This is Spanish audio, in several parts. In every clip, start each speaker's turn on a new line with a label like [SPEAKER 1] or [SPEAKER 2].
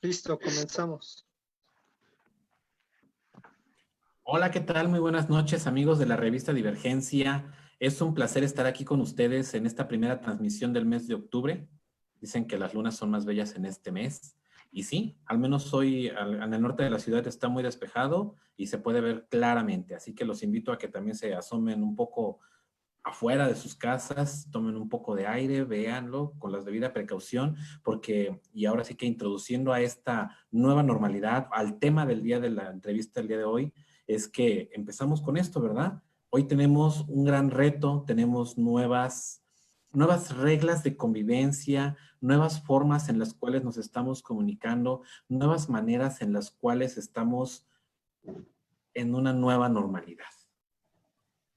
[SPEAKER 1] Listo, comenzamos.
[SPEAKER 2] Hola, ¿qué tal? Muy buenas noches, amigos de la revista Divergencia. Es un placer estar aquí con ustedes en esta primera transmisión del mes de octubre. Dicen que las lunas son más bellas en este mes. Y sí, al menos hoy en el norte de la ciudad está muy despejado y se puede ver claramente. Así que los invito a que también se asomen un poco afuera de sus casas, tomen un poco de aire, véanlo con la debida precaución, porque, y ahora sí que introduciendo a esta nueva normalidad, al tema del día de la entrevista del día de hoy, es que empezamos con esto, ¿verdad? Hoy tenemos un gran reto, tenemos nuevas reglas de convivencia, nuevas formas en las cuales nos estamos comunicando, nuevas maneras en las cuales estamos en una nueva normalidad.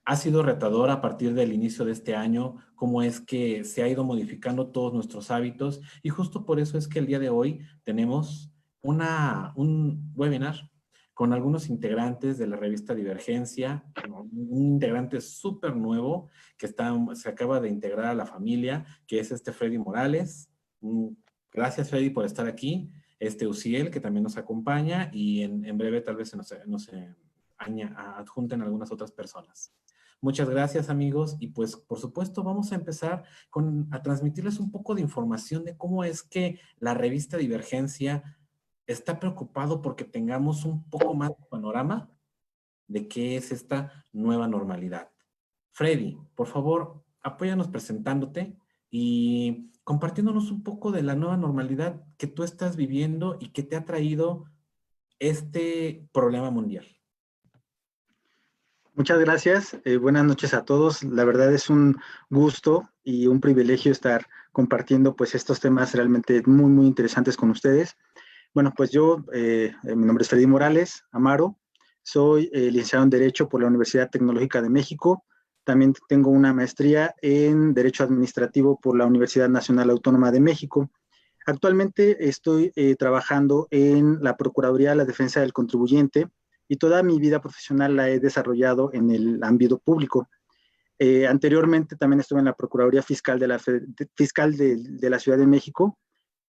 [SPEAKER 2] Ha sido retador a partir del inicio de este año cómo es que se ha ido modificando todos nuestros hábitos y justo por eso es que el día de hoy tenemos un webinar con algunos integrantes de la revista Divergencia, un integrante súper nuevo que se acaba de integrar a la familia, que es Freddy Morales. Gracias, Freddy, por estar aquí. Uciel, que también nos acompaña, y en breve tal vez nos adjunten algunas otras personas. Muchas gracias, amigos, y pues por supuesto vamos a empezar a transmitirles un poco de información de cómo es que la revista Divergencia está preocupado porque tengamos un poco más de panorama de qué es esta nueva normalidad. Freddy, por favor, apóyanos presentándote y compartiéndonos un poco de la nueva normalidad que tú estás viviendo y que te ha traído este problema mundial.
[SPEAKER 3] Muchas gracias. Buenas noches a todos. La verdad es un gusto y un privilegio estar compartiendo pues estos temas realmente muy, muy interesantes con ustedes. Bueno, pues yo, mi nombre es Freddy Morales Amaro. Soy licenciado en Derecho por la Universidad Tecnológica de México. También tengo una maestría en Derecho Administrativo por la Universidad Nacional Autónoma de México. Actualmente estoy trabajando en la Procuraduría de la Defensa del Contribuyente y toda mi vida profesional la he desarrollado en el ámbito público. Anteriormente también estuve en la Procuraduría Fiscal de la Ciudad de México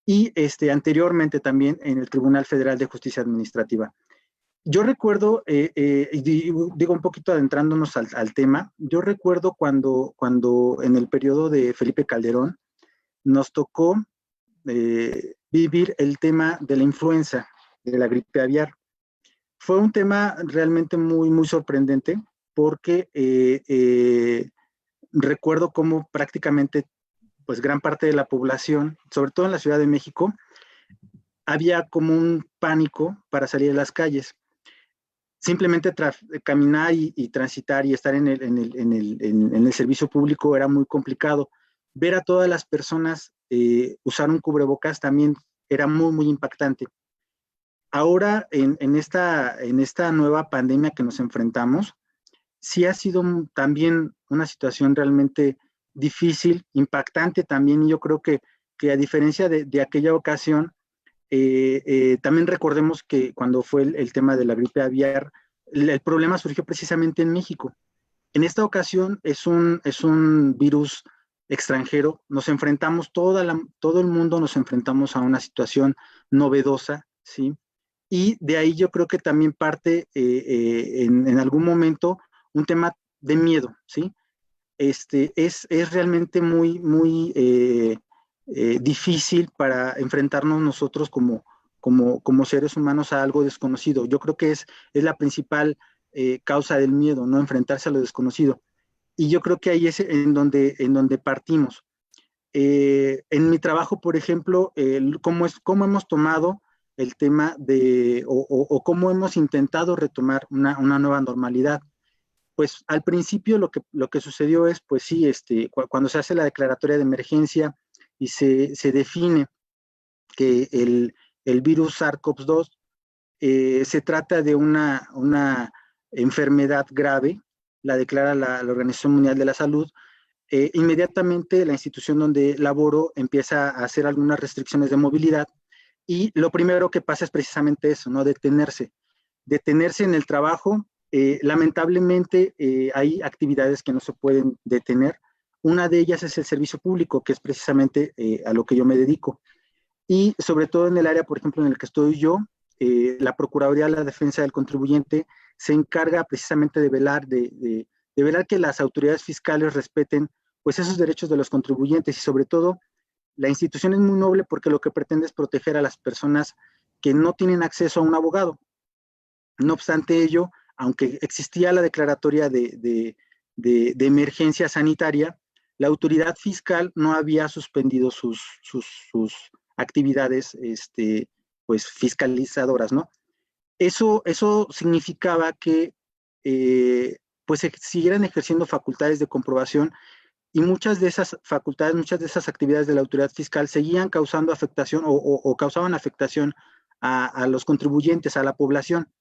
[SPEAKER 3] y anteriormente también en el Tribunal Federal de Justicia Administrativa. Yo recuerdo, digo un poquito adentrándonos al tema, yo recuerdo cuando en el periodo de Felipe Calderón nos tocó vivir el tema de la influenza, de la gripe aviar. Fue un tema realmente muy, muy sorprendente porque recuerdo cómo prácticamente pues gran parte de la población, sobre todo en la Ciudad de México, había como un pánico para salir a las calles. Simplemente caminar y transitar y estar en el servicio público era muy complicado. Ver a todas las personas usar un cubrebocas también era muy, muy impactante. Ahora, en esta nueva pandemia que nos enfrentamos, sí ha sido también una situación realmente difícil, impactante también, y yo creo que a diferencia de aquella ocasión, también recordemos que cuando fue el tema de la gripe aviar, el problema surgió precisamente en México. En esta ocasión es un virus extranjero, nos enfrentamos, todo el mundo nos enfrentamos a una situación novedosa, ¿sí? Y de ahí yo creo que también parte en algún momento un tema de miedo, ¿sí? Es realmente muy, muy difícil para enfrentarnos nosotros como seres humanos a algo desconocido. Yo creo que es la principal causa del miedo, no enfrentarse a lo desconocido. Y yo creo que ahí es en donde partimos. En mi trabajo, por ejemplo, cómo hemos tomado el tema o cómo hemos intentado retomar una nueva normalidad. Pues al principio lo que sucedió es, pues sí, cuando se hace la declaratoria de emergencia y se define que el virus SARS-CoV-2 se trata de una enfermedad grave, la declara la Organización Mundial de la Salud, inmediatamente la institución donde laboro empieza a hacer algunas restricciones de movilidad y lo primero que pasa es precisamente eso, ¿no? Detenerse en el trabajo. Lamentablemente hay actividades que no se pueden detener. Una de ellas es el servicio público, que es precisamente a lo que yo me dedico. y sobre todo en el área, por ejemplo, en el que estoy yo, la Procuraduría de la Defensa del Contribuyente se encarga precisamente de velar, de velar que las autoridades fiscales respeten pues esos derechos de los contribuyentes y sobre todo la institución es muy noble porque lo que pretende es proteger a las personas que no tienen acceso a un abogado. No obstante ello, aunque existía la declaratoria de emergencia sanitaria, la autoridad fiscal no había suspendido sus actividades pues, fiscalizadoras, ¿no? Eso significaba que pues se siguieran ejerciendo facultades de comprobación y muchas de esas facultades, muchas de esas actividades de la autoridad fiscal seguían causando afectación o causaban afectación a los contribuyentes, a la población.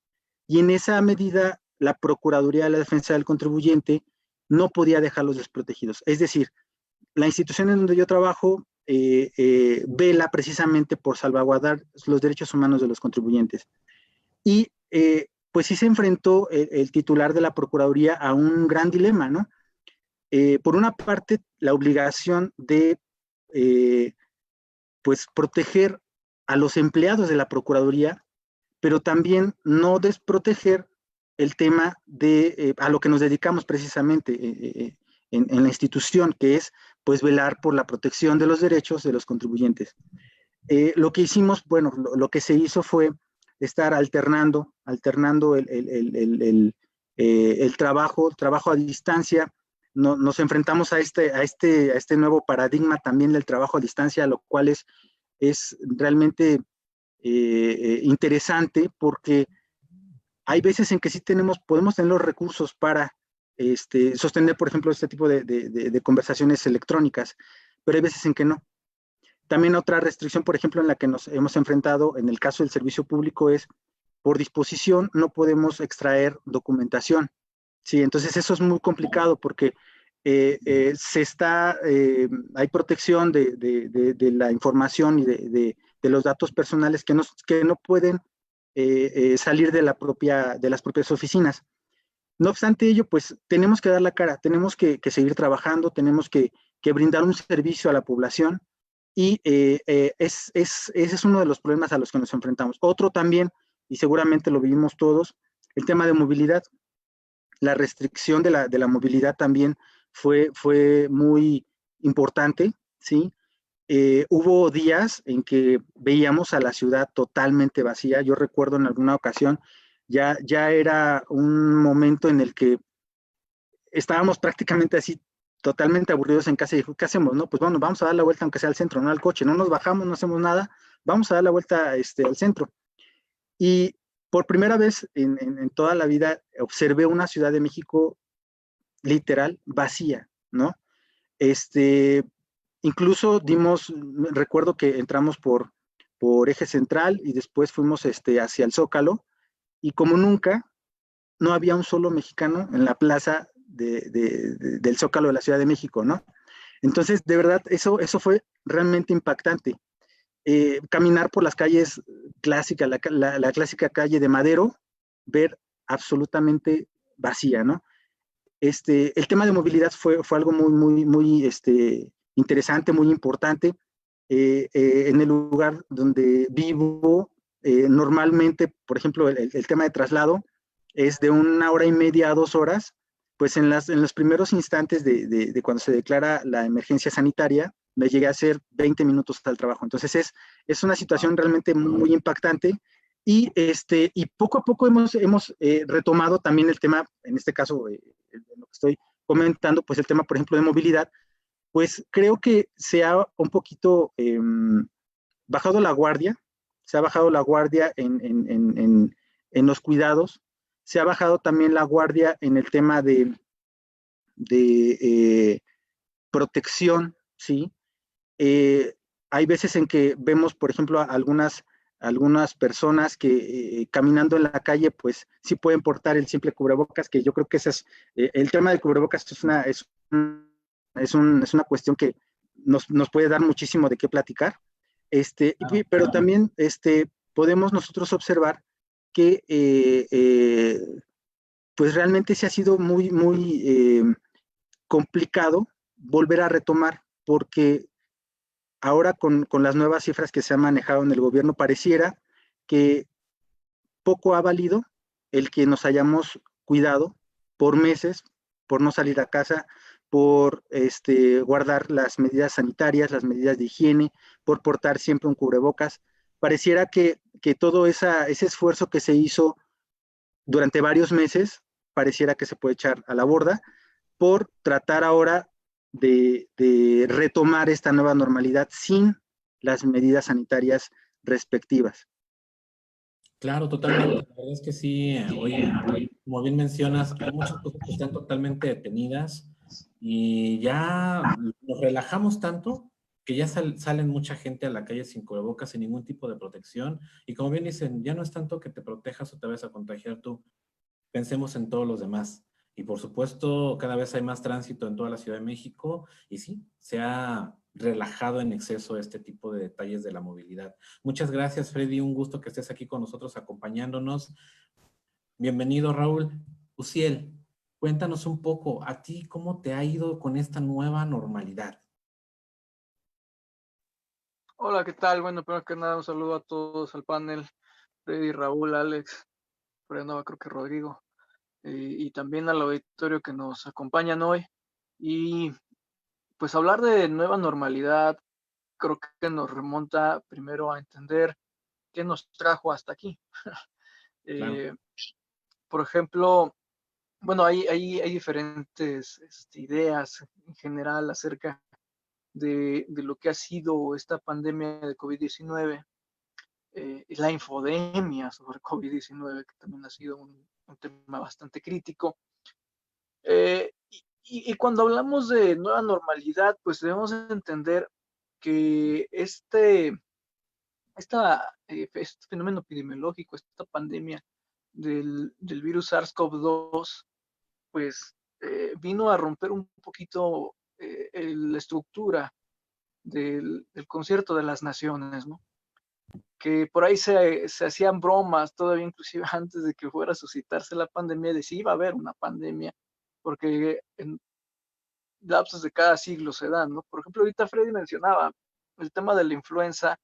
[SPEAKER 3] Y en esa medida, la Procuraduría de la Defensa del Contribuyente no podía dejarlos desprotegidos. Es decir, la institución en donde yo trabajo vela precisamente por salvaguardar los derechos humanos de los contribuyentes. Y pues sí se enfrentó el titular de la Procuraduría a un gran dilema, ¿no? Por una parte, la obligación de pues proteger a los empleados de la Procuraduría, pero también no desproteger el tema de a lo que nos dedicamos precisamente en la institución, que es pues velar por la protección de los derechos de los contribuyentes. Lo que hicimos, bueno, lo que se hizo fue estar alternando el trabajo a distancia. Nos enfrentamos a este nuevo paradigma también del trabajo a distancia, lo cual es realmente interesante porque hay veces en que sí podemos tener los recursos para sostener, por ejemplo, este tipo de conversaciones electrónicas, pero hay veces en que no. También otra restricción, por ejemplo, en la que nos hemos enfrentado en el caso del servicio público es, por disposición, no podemos extraer documentación. Sí, entonces eso es muy complicado porque hay protección de la información y de los datos personales que no pueden salir de las propias oficinas. No obstante ello, pues tenemos que dar la cara, tenemos que seguir trabajando, tenemos que brindar un servicio a la población y ese es uno de los problemas a los que nos enfrentamos. Otro también, y seguramente lo vivimos todos, el tema de movilidad. La restricción de la movilidad también fue muy importante, ¿sí? Hubo días en que veíamos a la ciudad totalmente vacía. Yo recuerdo en alguna ocasión, ya era un momento en el que estábamos prácticamente así, totalmente aburridos en casa y dijo, ¿qué hacemos? No, pues bueno, vamos a dar la vuelta aunque sea al centro, no al coche, no nos bajamos, no hacemos nada, vamos a dar la vuelta al centro. Y por primera vez en toda la vida observé una Ciudad de México literal vacía, ¿no? Incluso recuerdo que entramos por Eje Central y después fuimos hacia el Zócalo y como nunca no había un solo mexicano en la plaza del Zócalo de la Ciudad de México, ¿no? Entonces, de verdad, eso fue realmente impactante. Caminar por las calles clásicas, la clásica calle de Madero, ver absolutamente vacía, ¿no? El tema de movilidad fue algo muy interesante, muy importante. En el lugar donde vivo, normalmente, por ejemplo, el tema de traslado es de 1 hora y media a 2 horas, pues en los primeros instantes de cuando se declara la emergencia sanitaria, me llegué a hacer 20 minutos al trabajo. Entonces es una situación realmente muy impactante y poco a poco hemos retomado también el tema, en este caso, lo que estoy comentando, pues el tema, por ejemplo, de movilidad, pues creo que se ha un poquito bajado la guardia, se ha bajado la guardia en los cuidados, se ha bajado también la guardia en el tema de protección, ¿sí? Hay veces en que vemos, por ejemplo, algunas personas que caminando en la calle, pues sí pueden portar el simple cubrebocas, que yo creo que ese es, el tema del cubrebocas es una cuestión que nos puede dar muchísimo de qué platicar, pero también podemos nosotros observar que pues realmente sí ha sido muy complicado volver a retomar, porque ahora con las nuevas cifras que se han manejado en el gobierno, pareciera que poco ha valido el que nos hayamos cuidado por meses, por no salir a casa, por guardar las medidas sanitarias, las medidas de higiene, por portar siempre un cubrebocas. Pareciera que todo ese esfuerzo que se hizo durante varios meses, pareciera que se puede echar a la borda por tratar ahora de retomar esta nueva normalidad sin las medidas sanitarias respectivas.
[SPEAKER 2] Claro, totalmente. La verdad es que sí, oye, como bien mencionas, hay muchas cosas que están totalmente detenidas y ya nos relajamos tanto que ya salen mucha gente a la calle sin cubrebocas, sin ningún tipo de protección. Y como bien dicen, ya no es tanto que te protejas o te vayas a contagiar tú, pensemos en todos los demás. Y por supuesto, cada vez hay más tránsito en toda la Ciudad de México y sí, se ha relajado en exceso este tipo de detalles de la movilidad. Muchas gracias, Freddy. Un gusto que estés aquí con nosotros acompañándonos. Bienvenido, Raúl. Uciel, cuéntanos un poco, ¿a ti cómo te ha ido con esta nueva normalidad?
[SPEAKER 1] Hola, ¿qué tal? Bueno, primero que nada, un saludo a todos al panel, Freddy, Raúl, Alex, Fernando, creo que Rodrigo, y también al auditorio que nos acompañan hoy. Y pues hablar de nueva normalidad, creo que nos remonta primero a entender qué nos trajo hasta aquí.
[SPEAKER 2] Claro,
[SPEAKER 1] Eh, por ejemplo, bueno, hay diferentes ideas en general acerca de lo que ha sido esta pandemia de COVID-19. La infodemia sobre COVID-19, que también ha sido un tema bastante crítico. Y cuando hablamos de nueva normalidad, pues debemos entender que este fenómeno epidemiológico, esta pandemia del virus SARS-CoV-2, pues vino a romper un poquito la estructura del concierto de las naciones, ¿no? Que por ahí se hacían bromas, todavía inclusive antes de que fuera a suscitarse la pandemia, de si iba a haber una pandemia, porque en lapsos de cada siglo se dan, ¿no? Por ejemplo, ahorita Freddy mencionaba el tema de la influenza,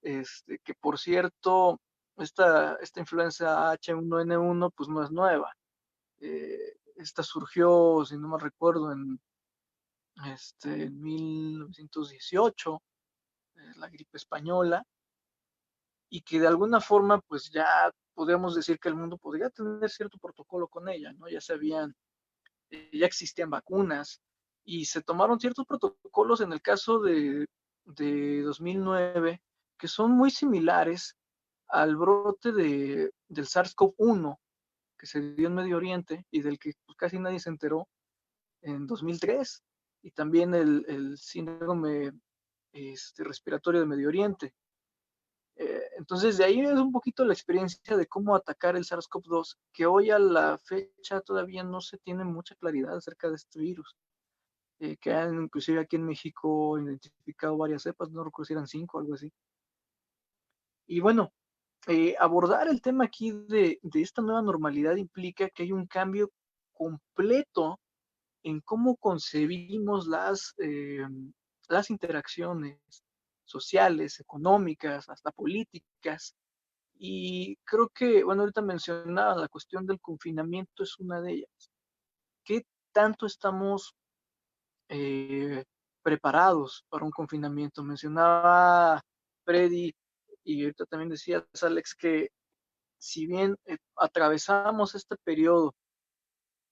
[SPEAKER 1] que por cierto, esta influenza H1N1 pues no es nueva. Esta surgió, si no me recuerdo, en 1918, la gripe española, y que de alguna forma pues ya podríamos decir que el mundo podría tener cierto protocolo con ella, ¿no? Ya existían vacunas y se tomaron ciertos protocolos en el caso de 2009 que son muy similares al brote del SARS-CoV-1 que se dio en Medio Oriente y del que pues, casi nadie se enteró en 2003, y también el síndrome respiratorio de Medio Oriente. Entonces, de ahí es un poquito la experiencia de cómo atacar el SARS-CoV-2, que hoy a la fecha todavía no se tiene mucha claridad acerca de este virus, que han inclusive aquí en México identificado varias cepas, no recuerdo si eran 5 o algo así. Y bueno, abordar el tema aquí de esta nueva normalidad implica que hay un cambio completo en cómo concebimos las interacciones sociales, económicas, hasta políticas. Y creo que, bueno, ahorita mencionaba la cuestión del confinamiento, es una de ellas. ¿Qué tanto estamos eh, preparados para un confinamiento? Mencionaba Freddy y ahorita también decías, Alex, que si bien atravesamos este periodo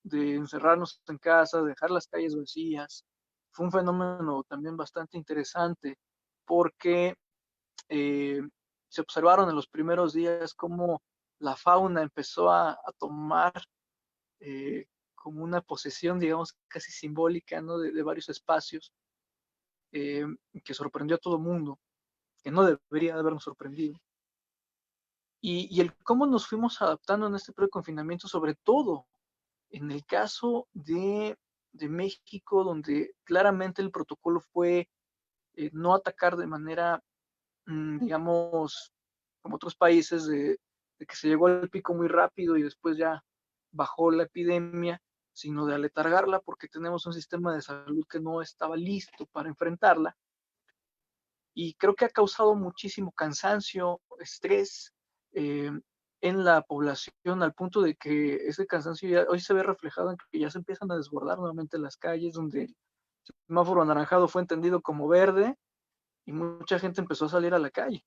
[SPEAKER 1] de encerrarnos en casa, dejar las calles vacías, fue un fenómeno también bastante interesante porque eh, se observaron en los primeros días cómo la fauna empezó a tomar como una posesión, digamos, casi simbólica, ¿no? De varios espacios, eh, que sorprendió a todo el mundo, que no debería de habernos sorprendido. Y el cómo nos fuimos adaptando en este preconfinamiento, sobre todo en el caso de México, donde claramente el protocolo fue no atacar de manera, digamos, como otros países, de que se llegó al pico muy rápido y después ya bajó la epidemia, sino de aletargarla porque tenemos un sistema de salud que no estaba listo para enfrentarla. y creo que ha causado muchísimo cansancio, estrés en la población, al punto de que ese cansancio ya hoy se ve reflejado en que ya se empiezan a desbordar nuevamente las calles, donde el semáforo anaranjado fue entendido como verde y mucha gente empezó a salir a la calle.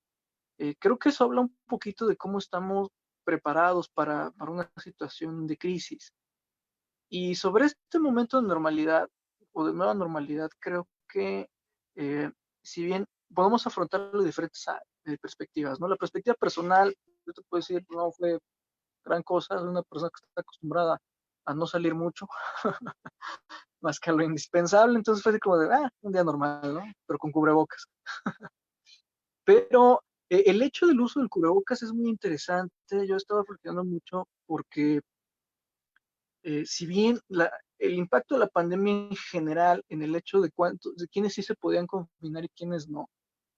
[SPEAKER 1] Creo que eso habla un poquito de cómo estamos preparados para una situación de crisis. Y sobre este momento de normalidad o de nueva normalidad, creo que eh, si bien podemos afrontarlo de diferentes perspectivas, ¿no? La perspectiva personal, yo te puedo decir, no fue gran cosa, es una persona que está acostumbrada a no salir mucho, más que a lo indispensable, entonces fue así como de, un día normal, ¿no? Pero con cubrebocas. Pero el hecho del uso del cubrebocas es muy interesante, yo estaba reflexionando mucho porque si bien el impacto de la pandemia en general, en el hecho de quiénes sí se podían confinar y quiénes no,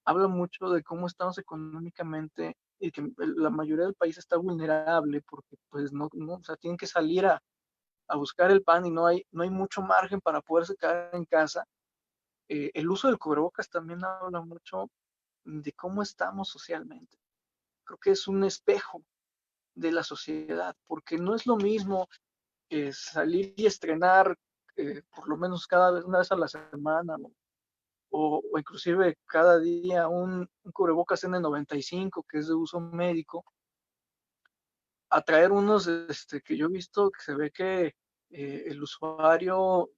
[SPEAKER 1] habla mucho de cómo estamos económicamente y que la mayoría del país está vulnerable porque pues no, o sea, tienen que salir a buscar el pan y no hay mucho margen para poderse quedar en casa. El uso del cubrebocas también habla mucho de cómo estamos socialmente. Creo que es un espejo de la sociedad, porque no es lo mismo salir y estrenar por lo menos una vez a la semana, ¿no? O inclusive cada día un cubrebocas N95 que es de uso médico, a traer unos que yo he visto que se ve que el usuario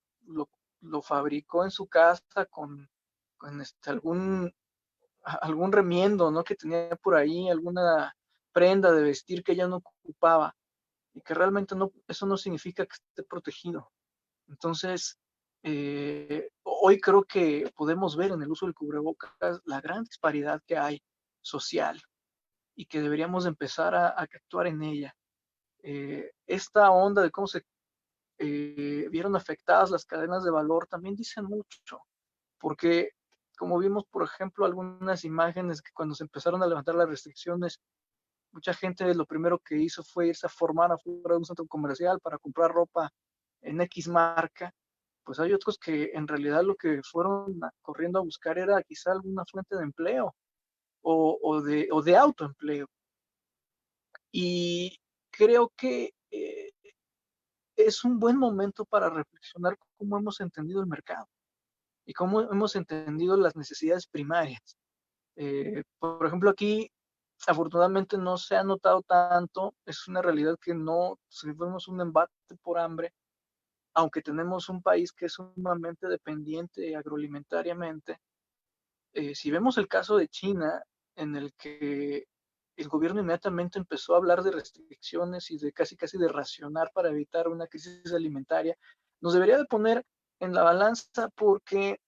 [SPEAKER 1] lo fabricó en su casa con algún remiendo, ¿no? Que tenía por ahí, alguna prenda de vestir que ya no ocupaba y que realmente eso no significa que esté protegido. Entonces, hoy creo que podemos ver en el uso del cubrebocas la gran disparidad que hay social y que deberíamos empezar a actuar en ella. Esta onda de cómo se vieron afectadas las cadenas de valor también dicen mucho, porque como vimos, por ejemplo, algunas imágenes que cuando se empezaron a levantar las restricciones, mucha gente lo primero que hizo fue irse a formar afuera de un centro comercial para comprar ropa en X marca. Pues hay otros que en realidad lo que fueron corriendo a buscar era quizá alguna fuente de empleo o de autoempleo. Y creo que es un buen momento para reflexionar cómo hemos entendido el mercado y cómo hemos entendido las necesidades primarias. Por ejemplo, aquí afortunadamente no se ha notado tanto, es una realidad que no sufrimos un embate por hambre, aunque tenemos un país que es sumamente dependiente agroalimentariamente. Si vemos el caso de China, en el que el gobierno inmediatamente empezó a hablar de restricciones y de casi de racionar para evitar una crisis alimentaria, nos debería de poner en la balanza porque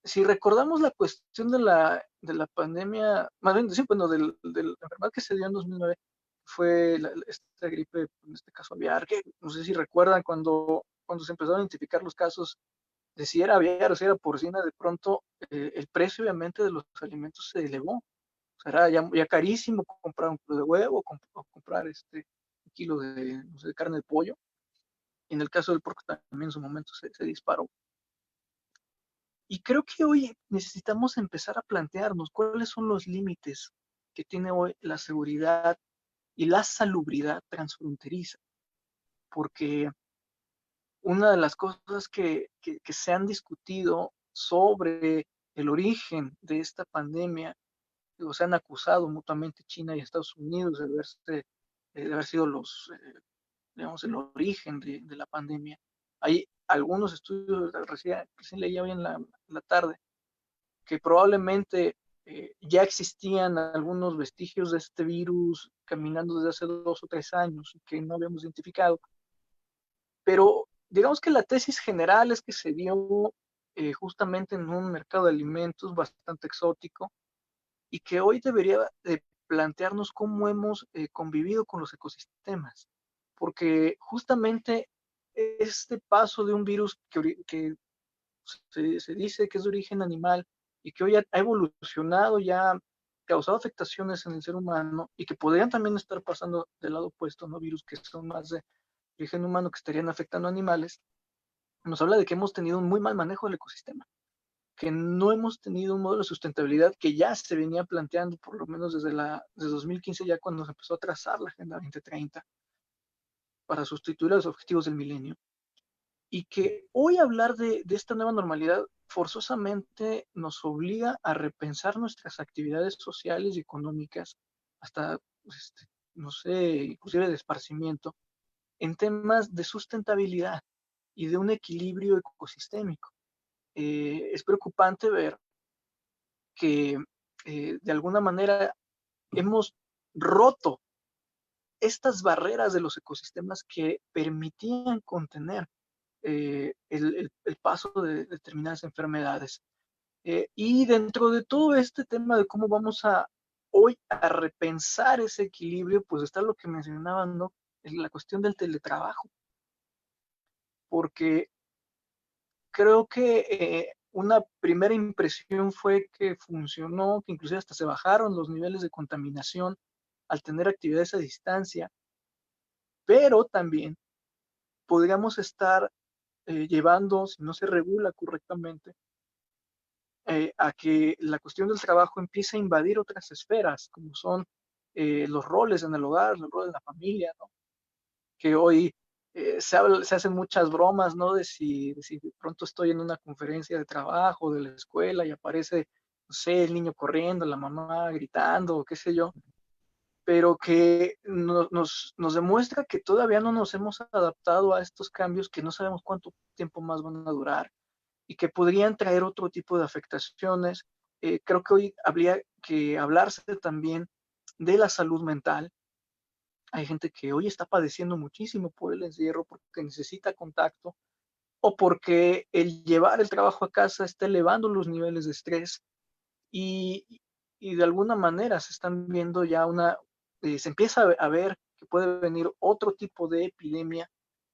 [SPEAKER 1] si recordamos la cuestión de la pandemia, más bien, sí, bueno, de la enfermedad que se dio en 2009, fue esta gripe, en este caso aviar, que no sé si recuerdan cuando se empezaron a identificar los casos de si era aviar o si era porcina, de pronto el precio obviamente de los alimentos se elevó. O sea, era ya carísimo comprar un kilo de huevo o comprar un kilo de, no sé, de carne de pollo. Y en el caso del porco también en su momento se disparó. Y creo que hoy necesitamos empezar a plantearnos cuáles son los límites que tiene hoy la seguridad y la salubridad transfronteriza, porque una de las cosas que se han discutido sobre el origen de esta pandemia, o se han acusado mutuamente China y Estados Unidos de haber sido digamos, el origen de la pandemia. Hay algunos estudios, recién leía hoy en la tarde, que probablemente ya existían algunos vestigios de este virus caminando desde hace 2 o 3 años y que no habíamos identificado. Pero digamos que la tesis general es que se dio justamente en un mercado de alimentos bastante exótico y que hoy debería de plantearnos cómo hemos convivido con los ecosistemas, porque justamente este paso de un virus que se dice que es de origen animal y que hoy ha evolucionado, ya ha causado afectaciones en el ser humano y que podrían también estar pasando del lado opuesto, ¿no? Virus que son más de origen humano que estarían afectando a animales, nos habla de que hemos tenido un muy mal manejo del ecosistema, que no hemos tenido un modelo de sustentabilidad que ya se venía planteando por lo menos desde 2015, ya cuando se empezó a trazar la Agenda 2030 para sustituir a los objetivos del milenio. Y que hoy hablar de esta nueva normalidad forzosamente nos obliga a repensar nuestras actividades sociales y económicas, hasta, no sé, inclusive de esparcimiento, en temas de sustentabilidad y de un equilibrio ecosistémico. Es preocupante ver que de alguna manera hemos roto estas barreras de los ecosistemas que permitían contener el paso de determinadas enfermedades. Y dentro de todo este tema de cómo vamos hoy a repensar ese equilibrio, pues está lo que mencionaban, ¿no? La cuestión del teletrabajo. Porque creo que una primera impresión fue que funcionó, que inclusive hasta se bajaron los niveles de contaminación al tener actividades a distancia, pero también podríamos estar llevando, si no se regula correctamente, a que la cuestión del trabajo empiece a invadir otras esferas, como son los roles en el hogar, los roles de la familia, ¿no? Que hoy se hacen muchas bromas, ¿no? De si de pronto estoy en una conferencia de trabajo, de la escuela, y aparece, no sé, el niño corriendo, la mamá gritando, qué sé yo, pero que nos demuestra que todavía no nos hemos adaptado a estos cambios que no sabemos cuánto tiempo más van a durar y que podrían traer otro tipo de afectaciones. Creo que hoy habría que hablarse también de la salud mental. Hay gente que hoy está padeciendo muchísimo por el encierro, porque necesita contacto o porque el llevar el trabajo a casa está elevando los niveles de estrés y de alguna manera se están viendo ya se empieza a ver que puede venir otro tipo de epidemia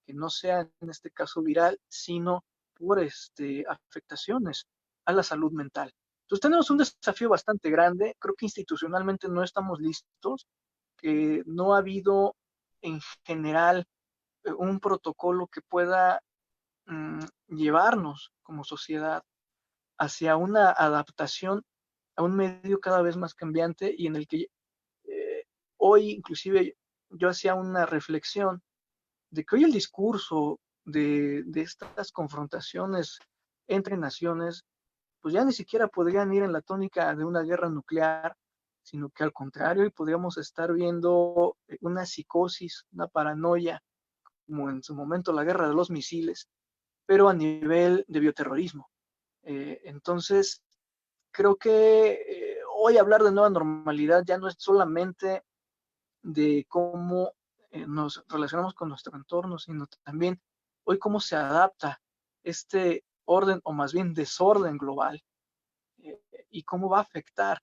[SPEAKER 1] que no sea en este caso viral, sino por afectaciones a la salud mental. Entonces tenemos un desafío bastante grande, creo que institucionalmente no estamos listos, que no ha habido en general un protocolo que pueda llevarnos como sociedad hacia una adaptación a un medio cada vez más cambiante y en el que hoy inclusive yo hacía una reflexión de que hoy el discurso de estas confrontaciones entre naciones, pues ya ni siquiera podrían ir en la tónica de una guerra nuclear, sino que al contrario, hoy podríamos estar viendo una psicosis, una paranoia, como en su momento la guerra de los misiles, pero a nivel de bioterrorismo. Entonces, creo que hoy hablar de nueva normalidad ya no es solamente de cómo nos relacionamos con nuestro entorno, sino también hoy cómo se adapta este orden o más bien desorden global eh, y cómo va a afectar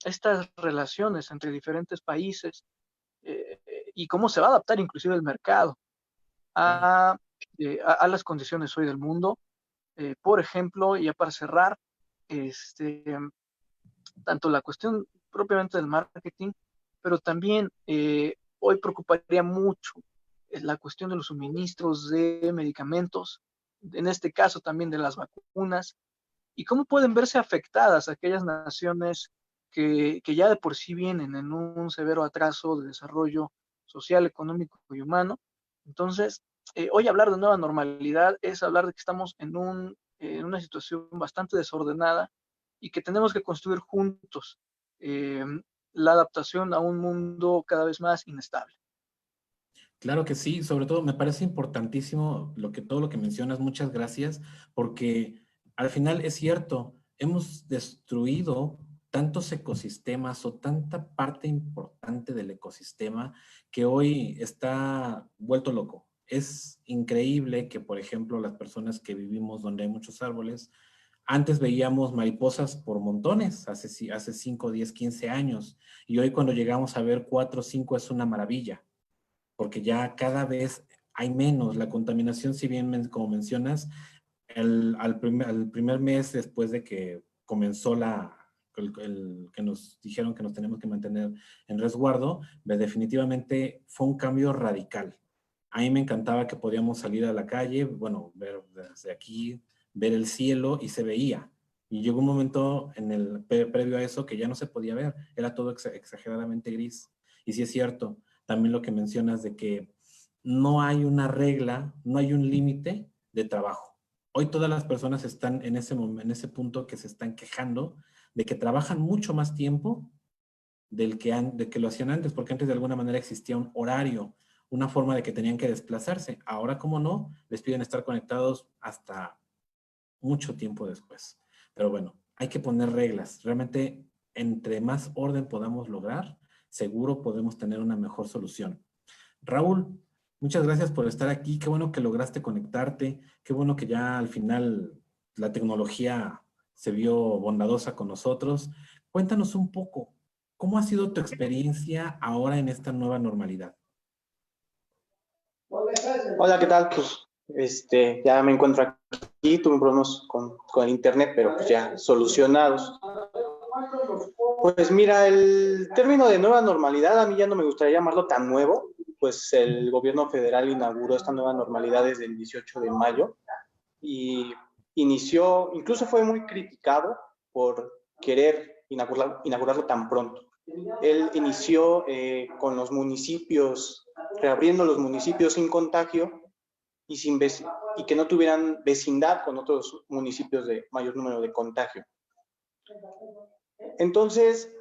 [SPEAKER 1] estas relaciones entre diferentes países eh, y cómo se va a adaptar inclusive el mercado a, a las condiciones hoy del mundo. Por ejemplo, ya para cerrar, este, tanto la cuestión propiamente del marketing, pero también hoy preocuparía mucho la cuestión de los suministros de medicamentos, en este caso también de las vacunas, y cómo pueden verse afectadas aquellas naciones que ya de por sí vienen en un severo atraso de desarrollo social, económico y humano. Entonces, hoy hablar de nueva normalidad es hablar de que estamos en una situación bastante desordenada y que tenemos que construir juntos eh, la adaptación a un mundo cada vez más inestable.
[SPEAKER 2] Claro que sí, sobre todo me parece importantísimo todo lo que mencionas, muchas gracias, porque al final es cierto, hemos destruido tantos ecosistemas o tanta parte importante del ecosistema que hoy está vuelto loco. Es increíble que, por ejemplo, las personas que vivimos donde hay muchos árboles, antes veíamos mariposas por montones, hace 5, 10, 15 años, y hoy cuando llegamos a ver 4 o 5 es una maravilla porque ya cada vez hay menos. La contaminación, si bien como mencionas, al primer mes después de que comenzó que nos dijeron que nos tenemos que mantener en resguardo, definitivamente fue un cambio radical. A mí me encantaba que podíamos salir a la calle, bueno, ver desde aquí, ver el cielo y se veía. Y llegó un momento previo a eso que ya no se podía ver, era todo exageradamente gris. Y sí es cierto, también lo que mencionas de que no hay una regla, no hay un límite de trabajo. Hoy todas las personas están en ese punto que se están quejando de que trabajan mucho más tiempo de que lo hacían antes, porque antes de alguna manera existía un horario, una forma de que tenían que desplazarse. Ahora, como no, les piden estar conectados hasta mucho tiempo después. Pero bueno, hay que poner reglas. Realmente, entre más orden podamos lograr, seguro podemos tener una mejor solución. Raúl, muchas gracias por estar aquí. Qué bueno que lograste conectarte. Qué bueno que ya al final la tecnología se vio bondadosa con nosotros. Cuéntanos un poco, ¿cómo ha sido tu experiencia ahora en esta nueva normalidad?
[SPEAKER 4] Hola, ¿qué tal? Pues ya me encuentro aquí, tuve problemas con el internet, pero pues ya solucionados. Pues mira, el término de nueva normalidad a mí ya no me gustaría llamarlo tan nuevo, pues el gobierno federal inauguró esta nueva normalidad desde el 18 de mayo y inició, incluso fue muy criticado por querer inaugurarlo tan pronto. Él inició con los municipios, reabriendo los municipios sin contagio y que no tuvieran vecindad con otros municipios de mayor número de contagio. Entonces,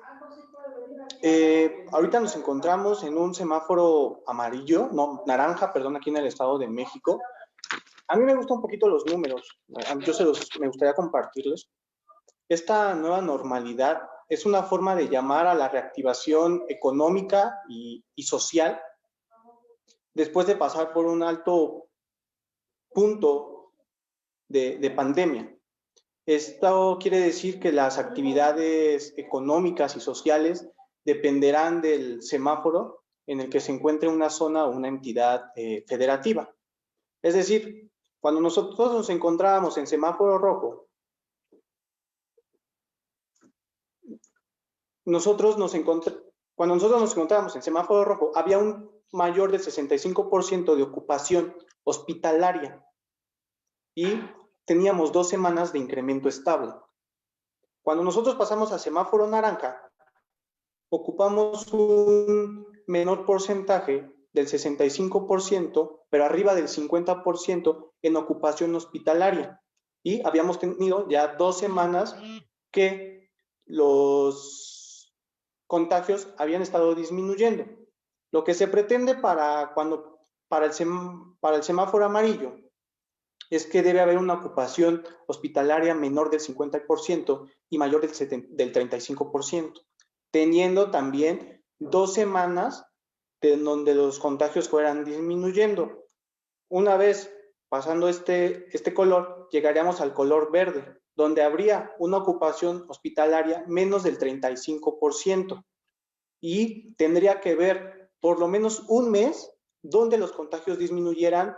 [SPEAKER 4] ahorita nos encontramos en un semáforo amarillo, no, naranja, perdón, aquí en el Estado de México. A mí me gustan un poquito los números, me gustaría compartirlos. Esta nueva normalidad es una forma de llamar a la reactivación económica y social después de pasar por un alto punto de pandemia. Esto quiere decir que las actividades económicas y sociales dependerán del semáforo en el que se encuentre una zona o una entidad federativa. Es decir, cuando nosotros nos encontrábamos en semáforo rojo, cuando nosotros nos encontrábamos en semáforo rojo, había un mayor del 65% de ocupación hospitalaria y teníamos 2 semanas de incremento estable. Cuando nosotros pasamos a semáforo naranja, ocupamos un menor porcentaje del 65%, pero arriba del 50% en ocupación hospitalaria. Y habíamos tenido ya 2 semanas que los contagios habían estado disminuyendo. Lo que se pretende para el semáforo amarillo es que debe haber una ocupación hospitalaria menor del 50% y mayor del 35%, teniendo también 2 semanas en donde los contagios fueran disminuyendo. Una vez pasando este color, llegaríamos al color verde, donde habría una ocupación hospitalaria menos del 35% y tendría que ver por lo menos un mes donde los contagios disminuyeran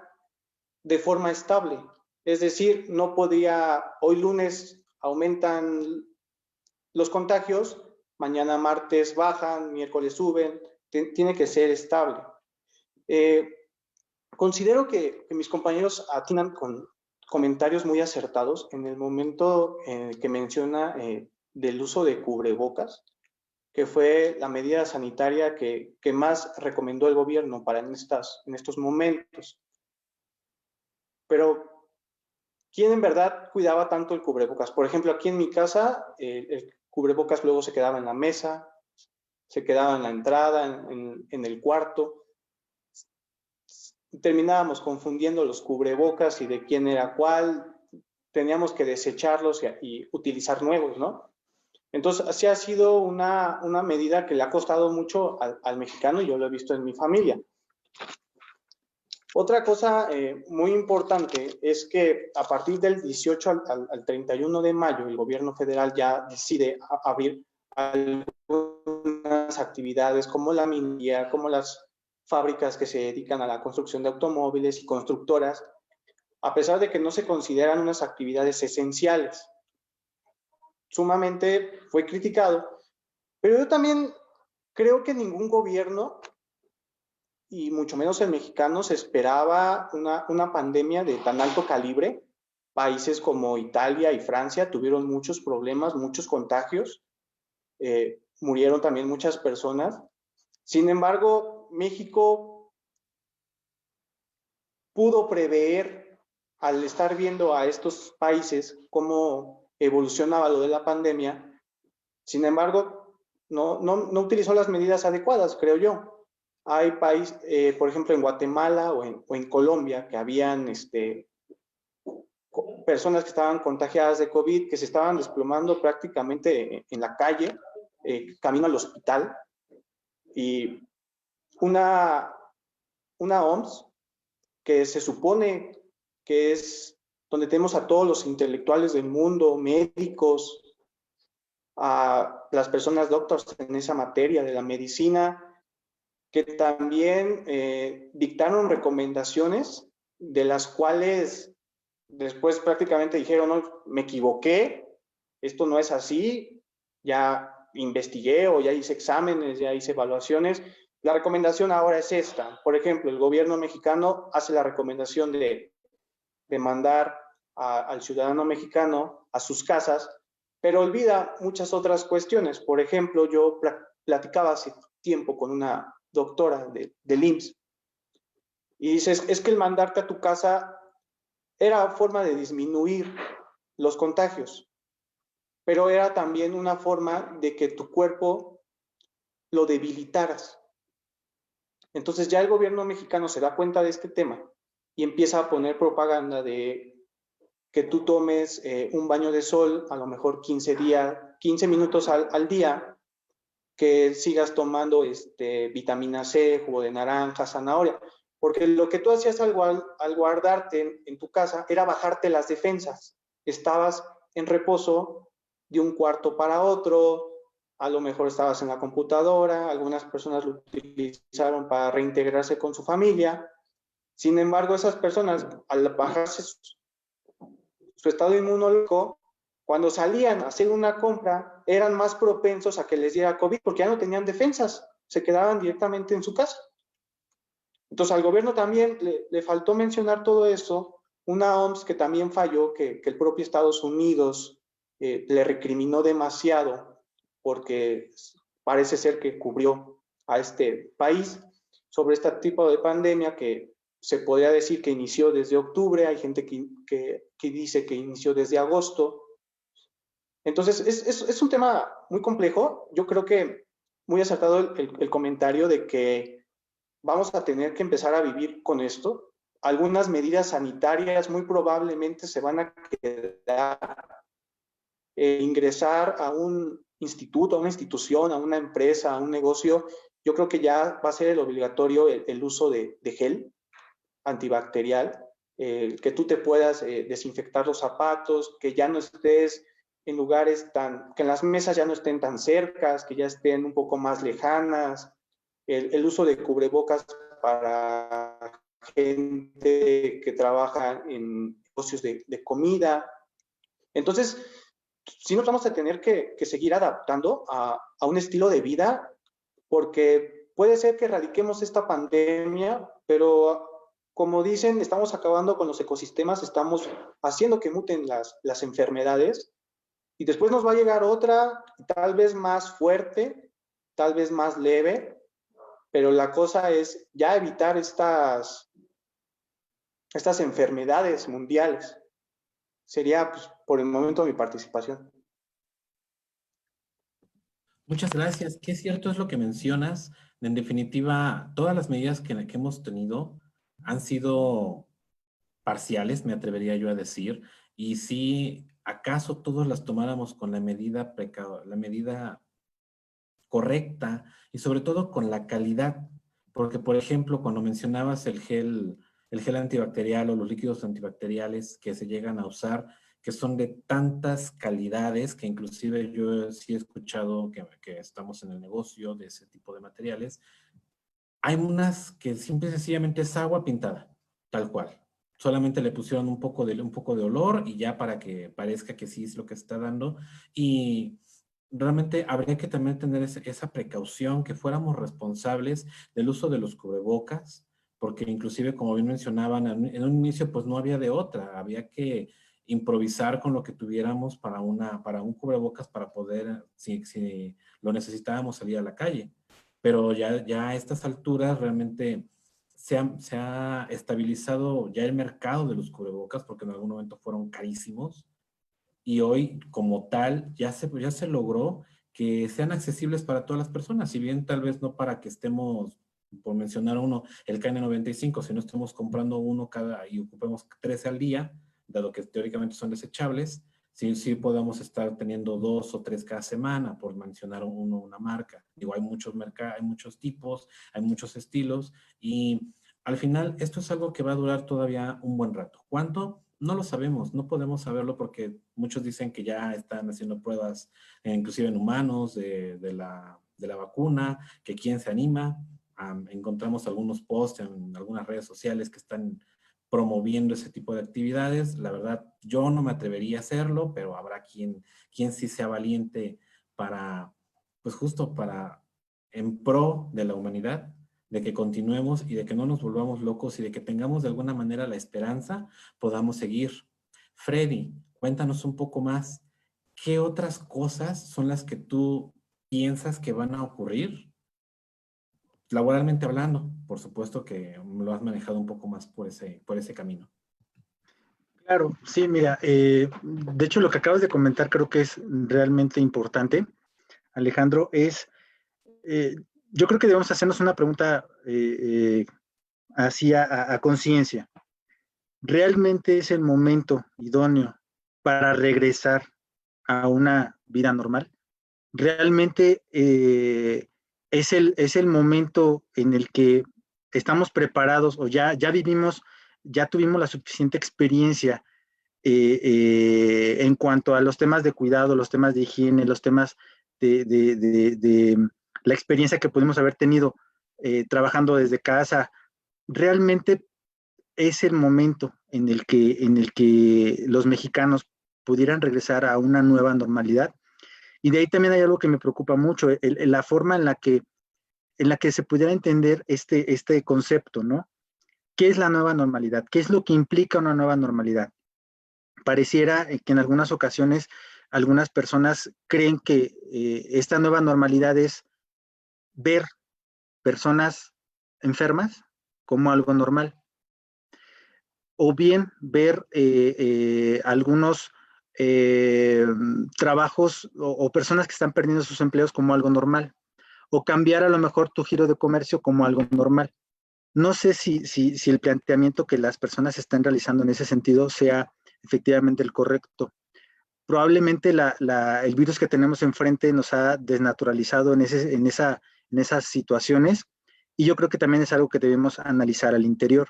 [SPEAKER 4] de forma estable. Es decir, no podía, hoy lunes aumentan los contagios, mañana martes bajan, miércoles suben, tiene que ser estable. Considero que mis compañeros atinan con comentarios muy acertados en el momento que menciona del uso de cubrebocas, que fue la medida sanitaria que más recomendó el gobierno para en estos momentos. Pero, ¿quién en verdad cuidaba tanto el cubrebocas? Por ejemplo, aquí en mi casa, el cubrebocas luego se quedaba en la mesa, se quedaba en la entrada, en el cuarto. Terminábamos confundiendo los cubrebocas y de quién era cuál. Teníamos que desecharlos y utilizar nuevos, ¿no? Entonces, así ha sido una medida que le ha costado mucho al mexicano y yo lo he visto en mi familia. Otra cosa muy importante es que a partir del 18 al 31 de mayo el gobierno federal ya decide abrir algunas actividades como la minería, como las fábricas que se dedican a la construcción de automóviles y constructoras, a pesar de que no se consideran unas actividades esenciales. Sumamente fue criticado, pero yo también creo que ningún gobierno, y mucho menos el mexicano, se esperaba una pandemia de tan alto calibre países como Italia y Francia tuvieron muchos problemas, muchos contagios, murieron también muchas personas. Sin embargo, México pudo prever, al estar viendo a estos países cómo evolucionaba lo de la pandemia. Sin embargo, no utilizó las medidas adecuadas, creo yo. Hay países, por ejemplo, en Guatemala o en Colombia, que habían personas que estaban contagiadas de COVID, que se estaban desplomando prácticamente en la calle, camino al hospital. Y una OMS, que se supone que es donde tenemos a todos los intelectuales del mundo, médicos, a las personas doctores en esa materia de la medicina, que también dictaron recomendaciones de las cuales después prácticamente dijeron, no, me equivoqué, esto no es así, ya investigué o ya hice exámenes, ya hice evaluaciones. La recomendación ahora es esta. Por ejemplo, el gobierno mexicano hace la recomendación de mandar al ciudadano mexicano a sus casas, pero olvida muchas otras cuestiones. Por ejemplo, yo platicaba hace tiempo con una doctora del IMSS y dices, es que el mandarte a tu casa era forma de disminuir los contagios, pero era también una forma de que tu cuerpo lo debilitaras. Entonces ya el gobierno mexicano se da cuenta de este tema y empieza a poner propaganda de que tú tomes un baño de sol, a lo mejor 15 minutos al día, que sigas tomando vitamina C, jugo de naranja, zanahoria, porque lo que tú hacías al guardarte en tu casa era bajarte las defensas. Estabas en reposo de un cuarto para otro, a lo mejor estabas en la computadora, algunas personas lo utilizaron para reintegrarse con su familia. Sin embargo, esas personas, al bajarse su estado inmunológico, cuando salían a hacer una compra, eran más propensos a que les diera COVID porque ya no tenían defensas, se quedaban directamente en su casa. Entonces al gobierno también le faltó mencionar todo eso, una OMS que también falló, que el propio Estados Unidos le recriminó demasiado porque parece ser que cubrió a este país sobre este tipo de pandemia que se podría decir que inició desde octubre, hay gente que dice que inició desde agosto. Entonces, es un tema muy complejo. Yo creo que muy acertado el comentario de que vamos a tener que empezar a vivir con esto. Algunas medidas sanitarias muy probablemente se van a quedar. Ingresar a un instituto, a una institución, a una empresa, a un negocio, yo creo que ya va a ser el obligatorio el uso de gel antibacterial, que tú te puedas desinfectar los zapatos, que ya no estés en lugares que en las mesas ya no estén tan cercas, que ya estén un poco más lejanas, el uso de cubrebocas para gente que trabaja en negocios de comida. Entonces, sí nos vamos a tener que seguir adaptando a un estilo de vida, porque puede ser que erradiquemos esta pandemia, pero como dicen, estamos acabando con los ecosistemas, estamos haciendo que muten las enfermedades y después nos va a llegar otra, tal vez más fuerte, tal vez más leve, pero la cosa es ya evitar estas enfermedades mundiales. Sería, pues, por el momento mi participación.
[SPEAKER 2] Muchas gracias. Qué cierto es lo que mencionas. En definitiva, todas las medidas que hemos tenido han sido parciales, me atrevería yo a decir. Y si acaso todos las tomáramos con la medida correcta y sobre todo con la calidad, porque por ejemplo, cuando mencionabas el gel antibacterial o los líquidos antibacteriales que se llegan a usar, que son de tantas calidades, que inclusive yo sí he escuchado que estamos en el negocio de ese tipo de materiales, hay unas que simple y sencillamente es agua pintada, tal cual. Solamente le pusieron un poco de olor y ya para que parezca que sí es lo que está dando. Y realmente habría que también tener esa precaución, que fuéramos responsables del uso de los cubrebocas, porque inclusive, como bien mencionaban, en un inicio pues no había de otra, había que improvisar con lo que tuviéramos para un cubrebocas para poder, si lo necesitábamos, salir a la calle. Pero ya a estas alturas realmente se ha estabilizado ya el mercado de los cubrebocas, porque en algún momento fueron carísimos, y hoy como tal ya se logró que sean accesibles para todas las personas, si bien tal vez no para que estemos, por mencionar uno, el KN95, si no estemos comprando uno y ocupemos 13 al día, dado que teóricamente son desechables, sí podemos estar teniendo 2 o 3 cada semana, por mencionar una marca. Digo, hay muchos tipos, hay muchos estilos, y al final esto es algo que va a durar todavía un buen rato. ¿Cuánto? No lo sabemos, no podemos saberlo porque muchos dicen que ya están haciendo pruebas, inclusive en humanos, de la vacuna, que quién se anima. Encontramos algunos posts en algunas redes sociales que están promoviendo ese tipo de actividades. La verdad, yo no me atrevería a hacerlo, pero habrá quien sí sea valiente pues justo en pro de la humanidad, de que continuemos y de que no nos volvamos locos y de que tengamos de alguna manera la esperanza, podamos seguir. Freddy, cuéntanos un poco más. ¿Qué otras cosas son las que tú piensas que van a ocurrir? Laboralmente hablando, por supuesto que lo has manejado un poco más por ese camino.
[SPEAKER 3] Claro, sí, mira, de hecho lo que acabas de comentar creo que es realmente importante, Alejandro, yo creo que debemos hacernos una pregunta así a conciencia. ¿Realmente es el momento idóneo para regresar a una vida normal? ¿Realmente es el momento en el que estamos preparados o ya vivimos, ya tuvimos la suficiente experiencia en cuanto a los temas de cuidado, los temas de higiene, los temas de la experiencia que pudimos haber tenido trabajando desde casa? ¿Realmente es el momento en el que los mexicanos pudieran regresar a una nueva normalidad? Y de ahí también hay algo que me preocupa mucho, la forma en la que se pudiera entender este concepto, ¿no? ¿Qué es la nueva normalidad? ¿Qué es lo que implica una nueva normalidad? Pareciera que en algunas ocasiones algunas personas creen que esta nueva normalidad es ver personas enfermas como algo normal, o bien ver algunos trabajos o personas que están perdiendo sus empleos como algo normal, o cambiar a lo mejor tu giro de comercio como algo normal. No sé si el planteamiento que las personas están realizando en ese sentido sea efectivamente el correcto. Probablemente el virus que tenemos enfrente nos ha desnaturalizado en esas situaciones, y yo creo que también es algo que debemos analizar al interior.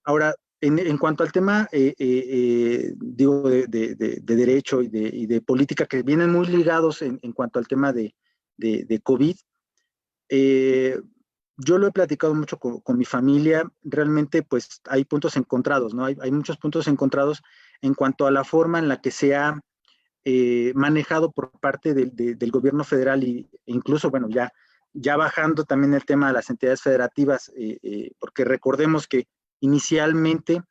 [SPEAKER 3] Ahora, en cuanto al tema, digo, de derecho y de política, que vienen muy ligados en cuanto al tema de COVID, yo lo he platicado mucho con mi familia. Realmente pues hay puntos encontrados, ¿no? Hay muchos puntos encontrados en cuanto a la forma en la que se ha manejado por parte del gobierno federal e incluso, bueno, ya bajando también el tema de las entidades federativas, porque recordemos que inicialmente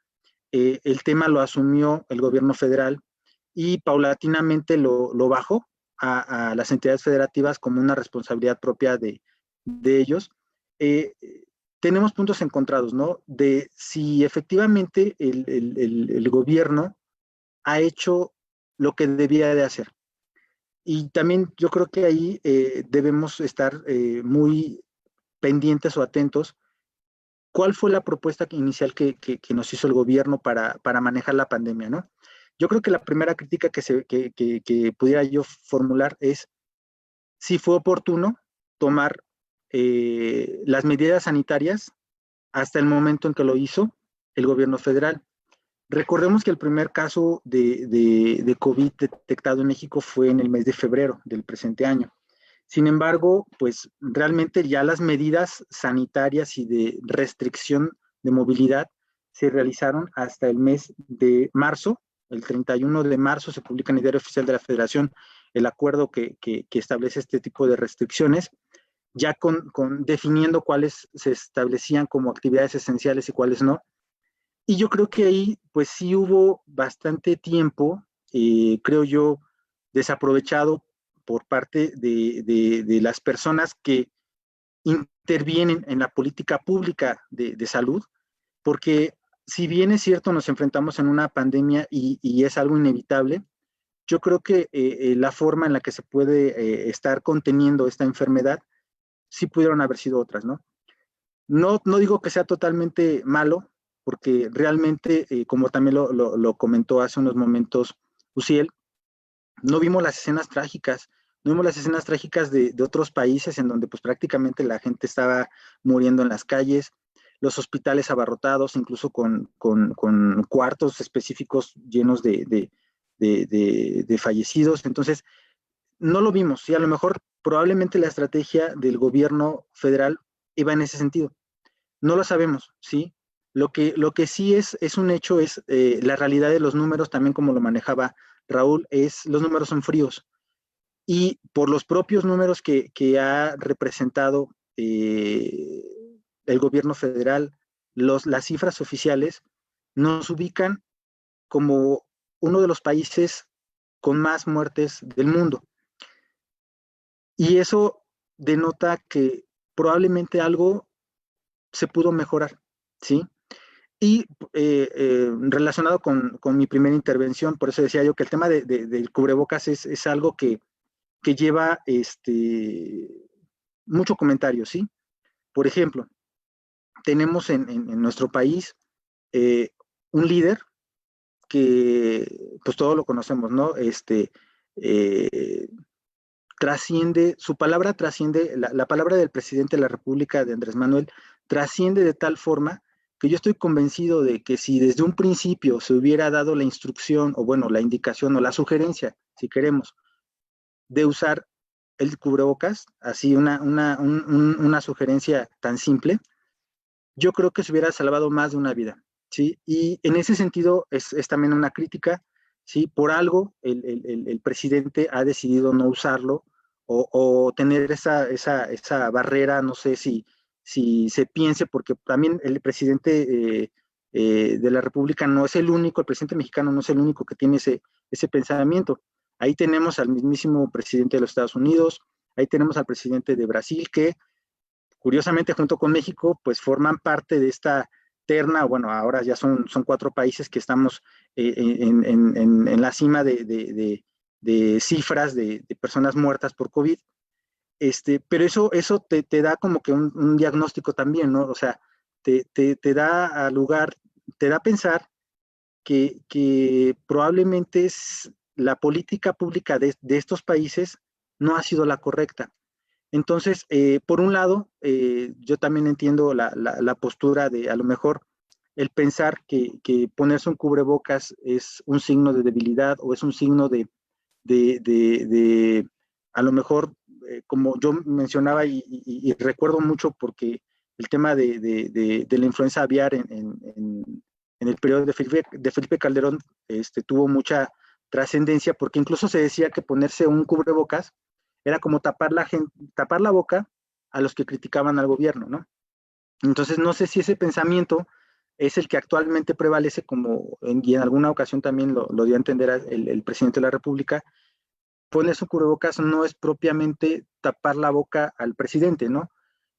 [SPEAKER 3] el tema lo asumió el gobierno federal y paulatinamente lo bajó a las entidades federativas como una responsabilidad propia de ellos. Tenemos puntos encontrados, ¿no? De si efectivamente el gobierno ha hecho lo que debía de hacer. Y también yo creo que ahí debemos estar muy pendientes o atentos. ¿Cuál fue la propuesta inicial que nos hizo el gobierno para manejar la pandemia, ¿no? Yo creo que la primera crítica que pudiera yo formular es si fue oportuno tomar las medidas sanitarias hasta el momento en que lo hizo el gobierno federal. Recordemos que el primer caso de COVID detectado en México fue en el mes de febrero del presente año. Sin embargo, pues realmente ya las medidas sanitarias y de restricción de movilidad se realizaron hasta el mes de marzo. El 31 de marzo se publica en el Diario Oficial de la Federación el acuerdo que establece este tipo de restricciones, ya definiendo cuáles se establecían como actividades esenciales y cuáles no. Y yo creo que ahí, pues sí hubo bastante tiempo, creo yo, desaprovechado por parte de las personas que intervienen en la política pública de salud, porque si bien es cierto, nos enfrentamos en una pandemia y es algo inevitable, yo creo que la forma en la que se puede estar conteniendo esta enfermedad, sí pudieron haber sido otras, ¿no? No digo que sea totalmente malo, porque realmente, como también lo comentó hace unos momentos Uciel, no vimos las escenas trágicas, no vimos las escenas trágicas de otros países en donde pues prácticamente la gente estaba muriendo en las calles, los hospitales abarrotados, incluso con cuartos específicos llenos de fallecidos. Entonces, no lo vimos, y a lo mejor probablemente la estrategia del gobierno federal iba en ese sentido. No lo sabemos, ¿sí? Lo que sí es un hecho, es la realidad de los números, también como lo manejaba Raúl, los números son fríos. Y por los propios números que ha representado el gobierno federal, las cifras oficiales nos ubican como uno de los países con más muertes del mundo. Y eso denota que probablemente algo se pudo mejorar, ¿sí? Y relacionado con mi primera intervención, por eso decía yo que el tema del cubrebocas es algo que lleva mucho comentario, ¿sí? Por ejemplo, tenemos en nuestro país un líder que, pues todos lo conocemos, ¿no? Eh, Trasciende, su palabra trasciende, la palabra del presidente de la República, de Andrés Manuel, trasciende de tal forma que yo estoy convencido de que si desde un principio se hubiera dado la instrucción, o bueno, la indicación o la sugerencia, si queremos, de usar el cubrebocas, así una sugerencia tan simple, yo creo que se hubiera salvado más de una vida, ¿sí? Y en ese sentido es también una crítica, ¿sí? Por algo el presidente ha decidido no usarlo o tener esa barrera, no sé si se piense, porque también el presidente de la República no es el único, el presidente mexicano no es el único que tiene ese pensamiento. Ahí tenemos al mismísimo presidente de los Estados Unidos, ahí tenemos al presidente de Brasil, que curiosamente junto con México, pues forman parte de esta terna, bueno, ahora ya son 4 países que estamos en la cima de cifras de personas muertas por COVID, pero eso te da como que un diagnóstico también, ¿no? O sea, te da a lugar, te da a pensar que probablemente la política pública de estos países no ha sido la correcta. Entonces, por un lado, yo también entiendo la postura de a lo mejor el pensar que ponerse un cubrebocas es un signo de debilidad o es un signo de a lo mejor, como yo mencionaba y recuerdo mucho porque el tema de la influenza aviar en el periodo de Felipe Calderón tuvo mucha trascendencia, porque incluso se decía que ponerse un cubrebocas era como tapar la boca a los que criticaban al gobierno, ¿no? Entonces no sé si ese pensamiento es el que actualmente prevalece, y en alguna ocasión también lo dio a entender el presidente de la República. Ponerse un cubrebocas no es propiamente tapar la boca al presidente, ¿no?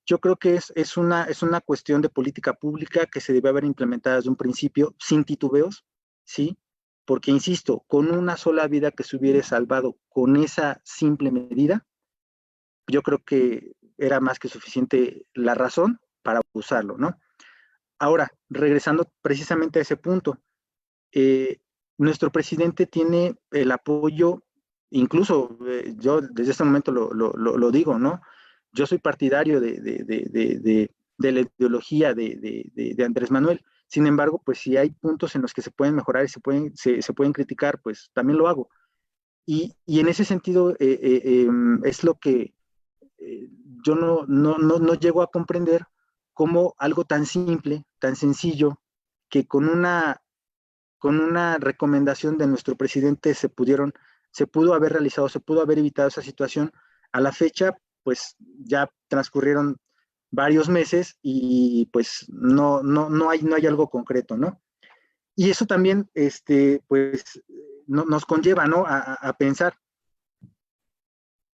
[SPEAKER 3] Yo creo que es una cuestión de política pública que se debe haber implementada desde un principio, sin titubeos, ¿sí? Porque, insisto, con una sola vida que se hubiera salvado con esa simple medida, yo creo que era más que suficiente la razón para usarlo, ¿no? Ahora, regresando precisamente a ese punto, nuestro presidente tiene el apoyo, incluso yo desde este momento lo digo, ¿no? Yo soy partidario de la ideología de Andrés Manuel. Sin embargo, pues si hay puntos en los que se pueden mejorar y se pueden criticar, pues también lo hago. Y en ese sentido es lo que eh, yo no llego a comprender cómo algo tan simple, tan sencillo, que con una recomendación de nuestro presidente se pudo haber realizado, se pudo haber evitado esa situación. A la fecha, pues ya transcurrieron varios meses y pues no hay algo concreto, ¿no? Y eso también, pues, nos conlleva, ¿no? A pensar,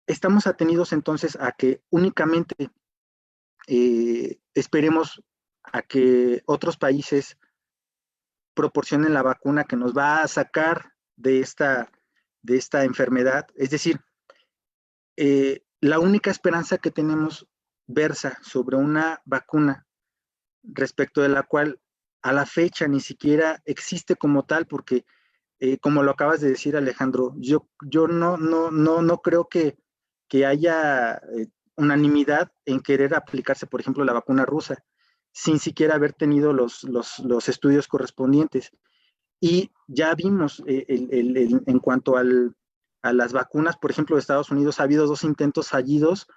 [SPEAKER 3] estamos atenidos entonces a que únicamente esperemos a que otros países proporcionen la vacuna que nos va a sacar de esta enfermedad. Es decir, la única esperanza que tenemos versa sobre una vacuna respecto de la cual a la fecha ni siquiera existe como tal, porque como lo acabas de decir, Alejandro, yo no creo que haya unanimidad en querer aplicarse, por ejemplo, la vacuna rusa, sin siquiera haber tenido los estudios correspondientes. Y ya vimos en cuanto a las vacunas, por ejemplo, de Estados Unidos, ha habido 2 intentos fallidos,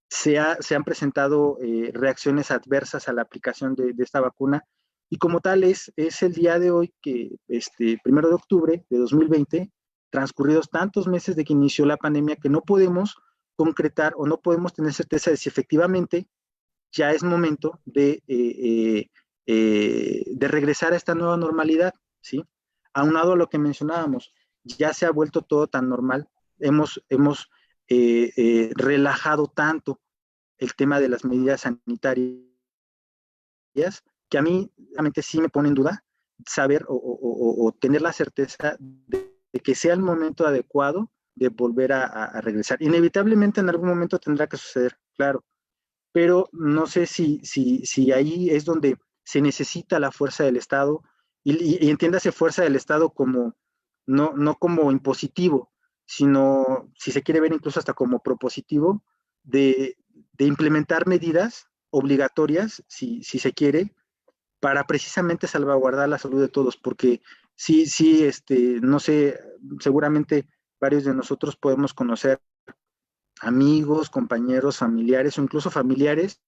[SPEAKER 3] se han presentado reacciones adversas a la aplicación de esta vacuna, y como tal es el día de hoy que, 1 de octubre de 2020, transcurridos tantos meses de que inició la pandemia, que no podemos concretar o no podemos tener certeza de si efectivamente ya es momento de regresar a esta nueva normalidad, ¿sí? Aunado a lo que mencionábamos, ya se ha vuelto todo tan normal, hemos relajado tanto el tema de las medidas sanitarias, que a mí realmente sí me pone en duda saber o tener la certeza de que sea el momento adecuado de volver a regresar. Inevitablemente en algún momento tendrá que suceder, claro, pero no sé si ahí es donde se necesita la fuerza del Estado, y entiéndase fuerza del Estado como, no como impositivo, sino, si se quiere ver, incluso hasta como propositivo, de implementar medidas obligatorias, si se quiere, para precisamente salvaguardar la salud de todos, porque sí, no sé, seguramente varios de nosotros podemos conocer amigos, compañeros, familiares o incluso familiares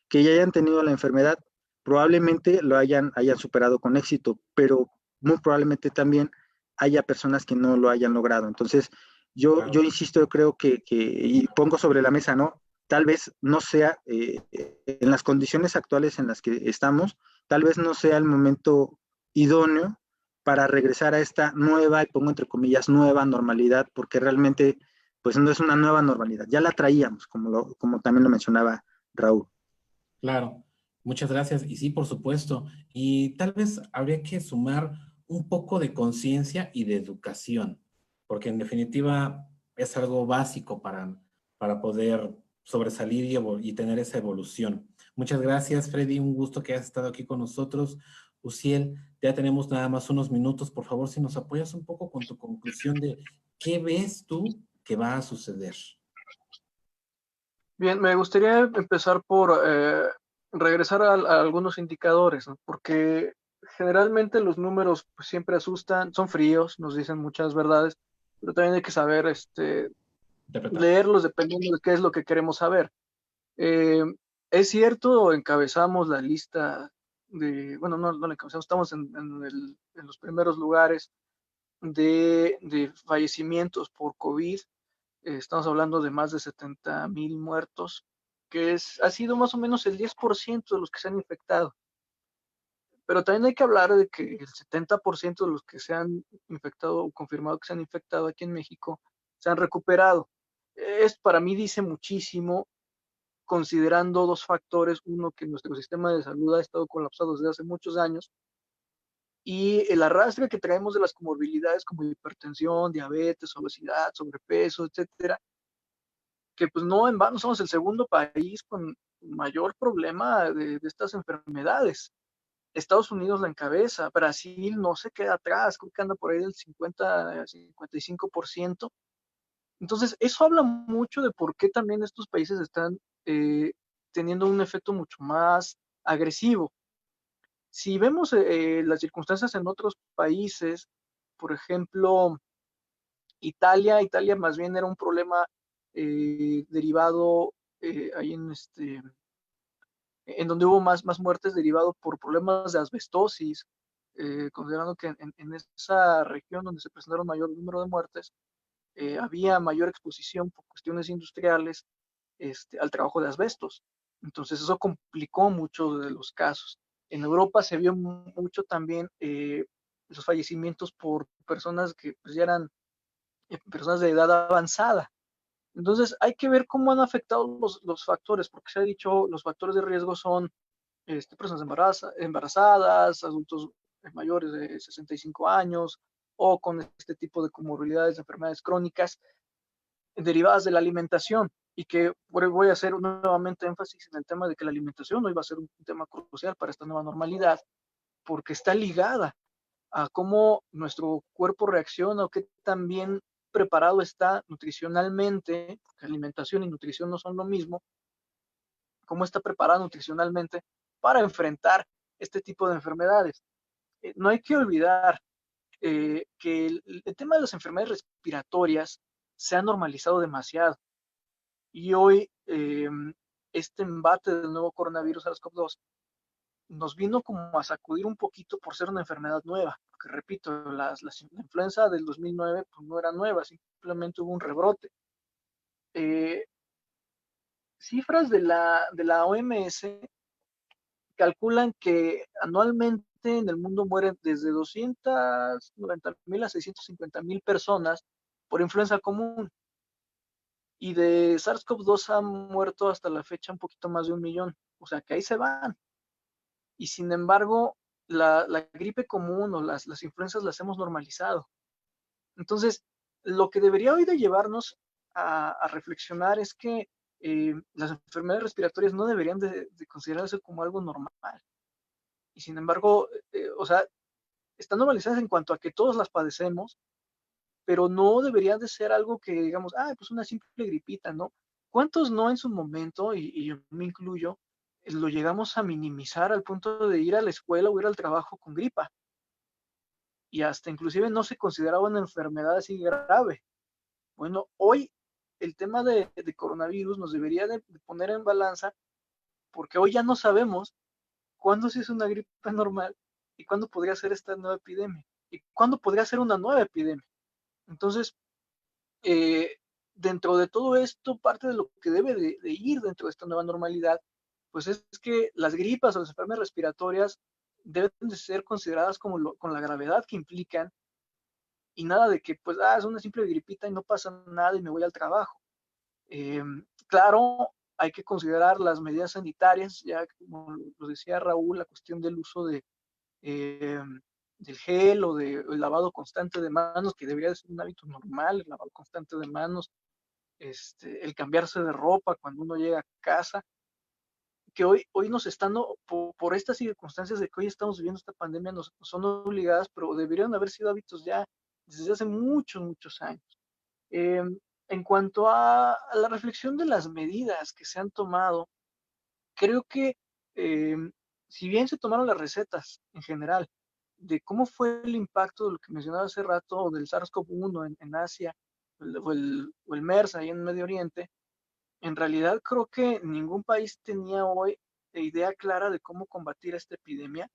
[SPEAKER 3] que ya hayan tenido la enfermedad, probablemente lo hayan superado con éxito, pero muy probablemente también haya personas que no lo hayan logrado. Entonces, yo insisto, yo creo y pongo sobre la mesa, ¿no? Tal vez no sea, en las condiciones actuales en las que estamos, tal vez no sea el momento idóneo para regresar a esta nueva, y pongo entre comillas, nueva normalidad, porque realmente, pues no es una nueva normalidad, ya la traíamos, como también lo mencionaba Raúl.
[SPEAKER 2] Claro, muchas gracias. Y sí, por supuesto. Y tal vez habría que sumar un poco de conciencia y de educación, porque en definitiva es algo básico para poder sobresalir y tener esa evolución. Muchas gracias, Freddy. Un gusto que hayas estado aquí con nosotros. Uciel, ya tenemos nada más unos minutos. Por favor, si nos apoyas un poco con tu conclusión de qué ves tú que va a suceder.
[SPEAKER 1] Bien, me gustaría empezar por regresar a algunos indicadores, ¿no? Porque generalmente los números pues, siempre asustan, son fríos, nos dicen muchas verdades, pero también hay que saber
[SPEAKER 2] Interpretar.
[SPEAKER 1] leerlos dependiendo de qué es lo que queremos saber. Eh, es cierto, encabezamos la lista bueno, no la encabezamos, estamos en los primeros lugares de fallecimientos por COVID. Estamos hablando de más de 70,000 muertos, que ha sido más o menos el 10% de los que se han infectado. Pero también hay que hablar de que el 70% de los que se han infectado o confirmado que se han infectado aquí en México se han recuperado. Para mí dice muchísimo, considerando dos factores: uno, que nuestro sistema de salud ha estado colapsado desde hace muchos años, y el arrastre que traemos de las comorbilidades como hipertensión, diabetes, obesidad, sobrepeso, etcétera, que pues no en vano somos el segundo país con mayor problema de estas enfermedades. Estados Unidos la encabeza, Brasil no se queda atrás, creo que anda por ahí del 50-55%. Entonces, eso habla mucho de por qué también estos países están teniendo un efecto mucho más agresivo. Si vemos las circunstancias en otros países, por ejemplo, Italia más bien era un problema derivado ahí en donde hubo más muertes derivado por problemas de asbestosis, considerando que en esa región donde se presentaron mayor número de muertes, había mayor exposición por cuestiones industriales al trabajo de asbestos. Entonces eso complicó mucho de los casos. En Europa se vio mucho también los fallecimientos por personas que pues, ya eran personas de edad avanzada. Entonces hay que ver cómo han afectado los factores, porque se ha dicho los factores de riesgo son personas embarazadas, adultos mayores de 65 años o con este tipo de comorbilidades, de enfermedades crónicas derivadas de la alimentación. Y que voy a hacer nuevamente énfasis en el tema de que la alimentación hoy va a ser un tema crucial para esta nueva normalidad, porque está ligada a cómo nuestro cuerpo reacciona o qué tan bien preparado está nutricionalmente, porque alimentación y nutrición no son lo mismo, cómo está preparado nutricionalmente para enfrentar este tipo de enfermedades. No hay que olvidar que el tema de las enfermedades respiratorias se ha normalizado demasiado. Y hoy este embate del nuevo coronavirus SARS-CoV-2 nos vino como a sacudir un poquito por ser una enfermedad nueva. Porque repito, la influenza del 2009 pues, no era nueva, simplemente hubo un rebrote. Cifras de la OMS calculan que anualmente en el mundo mueren desde 290,000 a 650,000 personas por influenza común. Y de SARS-CoV-2 han muerto hasta la fecha un poquito más de 1,000,000. O sea que ahí se van. Y sin embargo, la gripe común o las influencias las hemos normalizado. Entonces, lo que debería hoy de llevarnos a reflexionar es que las enfermedades respiratorias no deberían de considerarse como algo normal. Y sin embargo, o sea, están normalizadas en cuanto a que todos las padecemos, pero no debería de ser algo que digamos, pues una simple gripita, ¿no? ¿Cuántos no en su momento, y yo me incluyo, lo llegamos a minimizar al punto de ir a la escuela o ir al trabajo con gripa? Y hasta inclusive no se consideraba una enfermedad así grave. Bueno, hoy el tema de coronavirus nos debería de poner en balanza porque hoy ya no sabemos cuándo sí es una gripe normal y cuándo podría ser esta nueva epidemia y cuándo podría ser una nueva epidemia. Entonces, dentro de todo esto, parte de lo que debe de ir dentro de esta nueva normalidad, pues es que las gripas o las enfermedades respiratorias deben de ser consideradas como con la gravedad que implican y nada de que, pues, es una simple gripita y no pasa nada y me voy al trabajo. Claro, hay que considerar las medidas sanitarias, ya como lo decía Raúl, la cuestión del uso del gel o del lavado constante de manos, que debería de ser un hábito normal, el lavado constante de manos, el cambiarse de ropa cuando uno llega a casa, que hoy nos están, por estas circunstancias de que hoy estamos viviendo esta pandemia, nos son obligadas, pero deberían haber sido hábitos ya desde hace muchos, muchos años. En cuanto a la reflexión de las medidas que se han tomado, creo que si bien se tomaron las recetas en general de cómo fue el impacto de lo que mencionaba hace rato del SARS-CoV-1 en Asia o el MERS ahí en Medio Oriente, en realidad creo que ningún país tenía hoy idea clara de cómo combatir esta epidemia.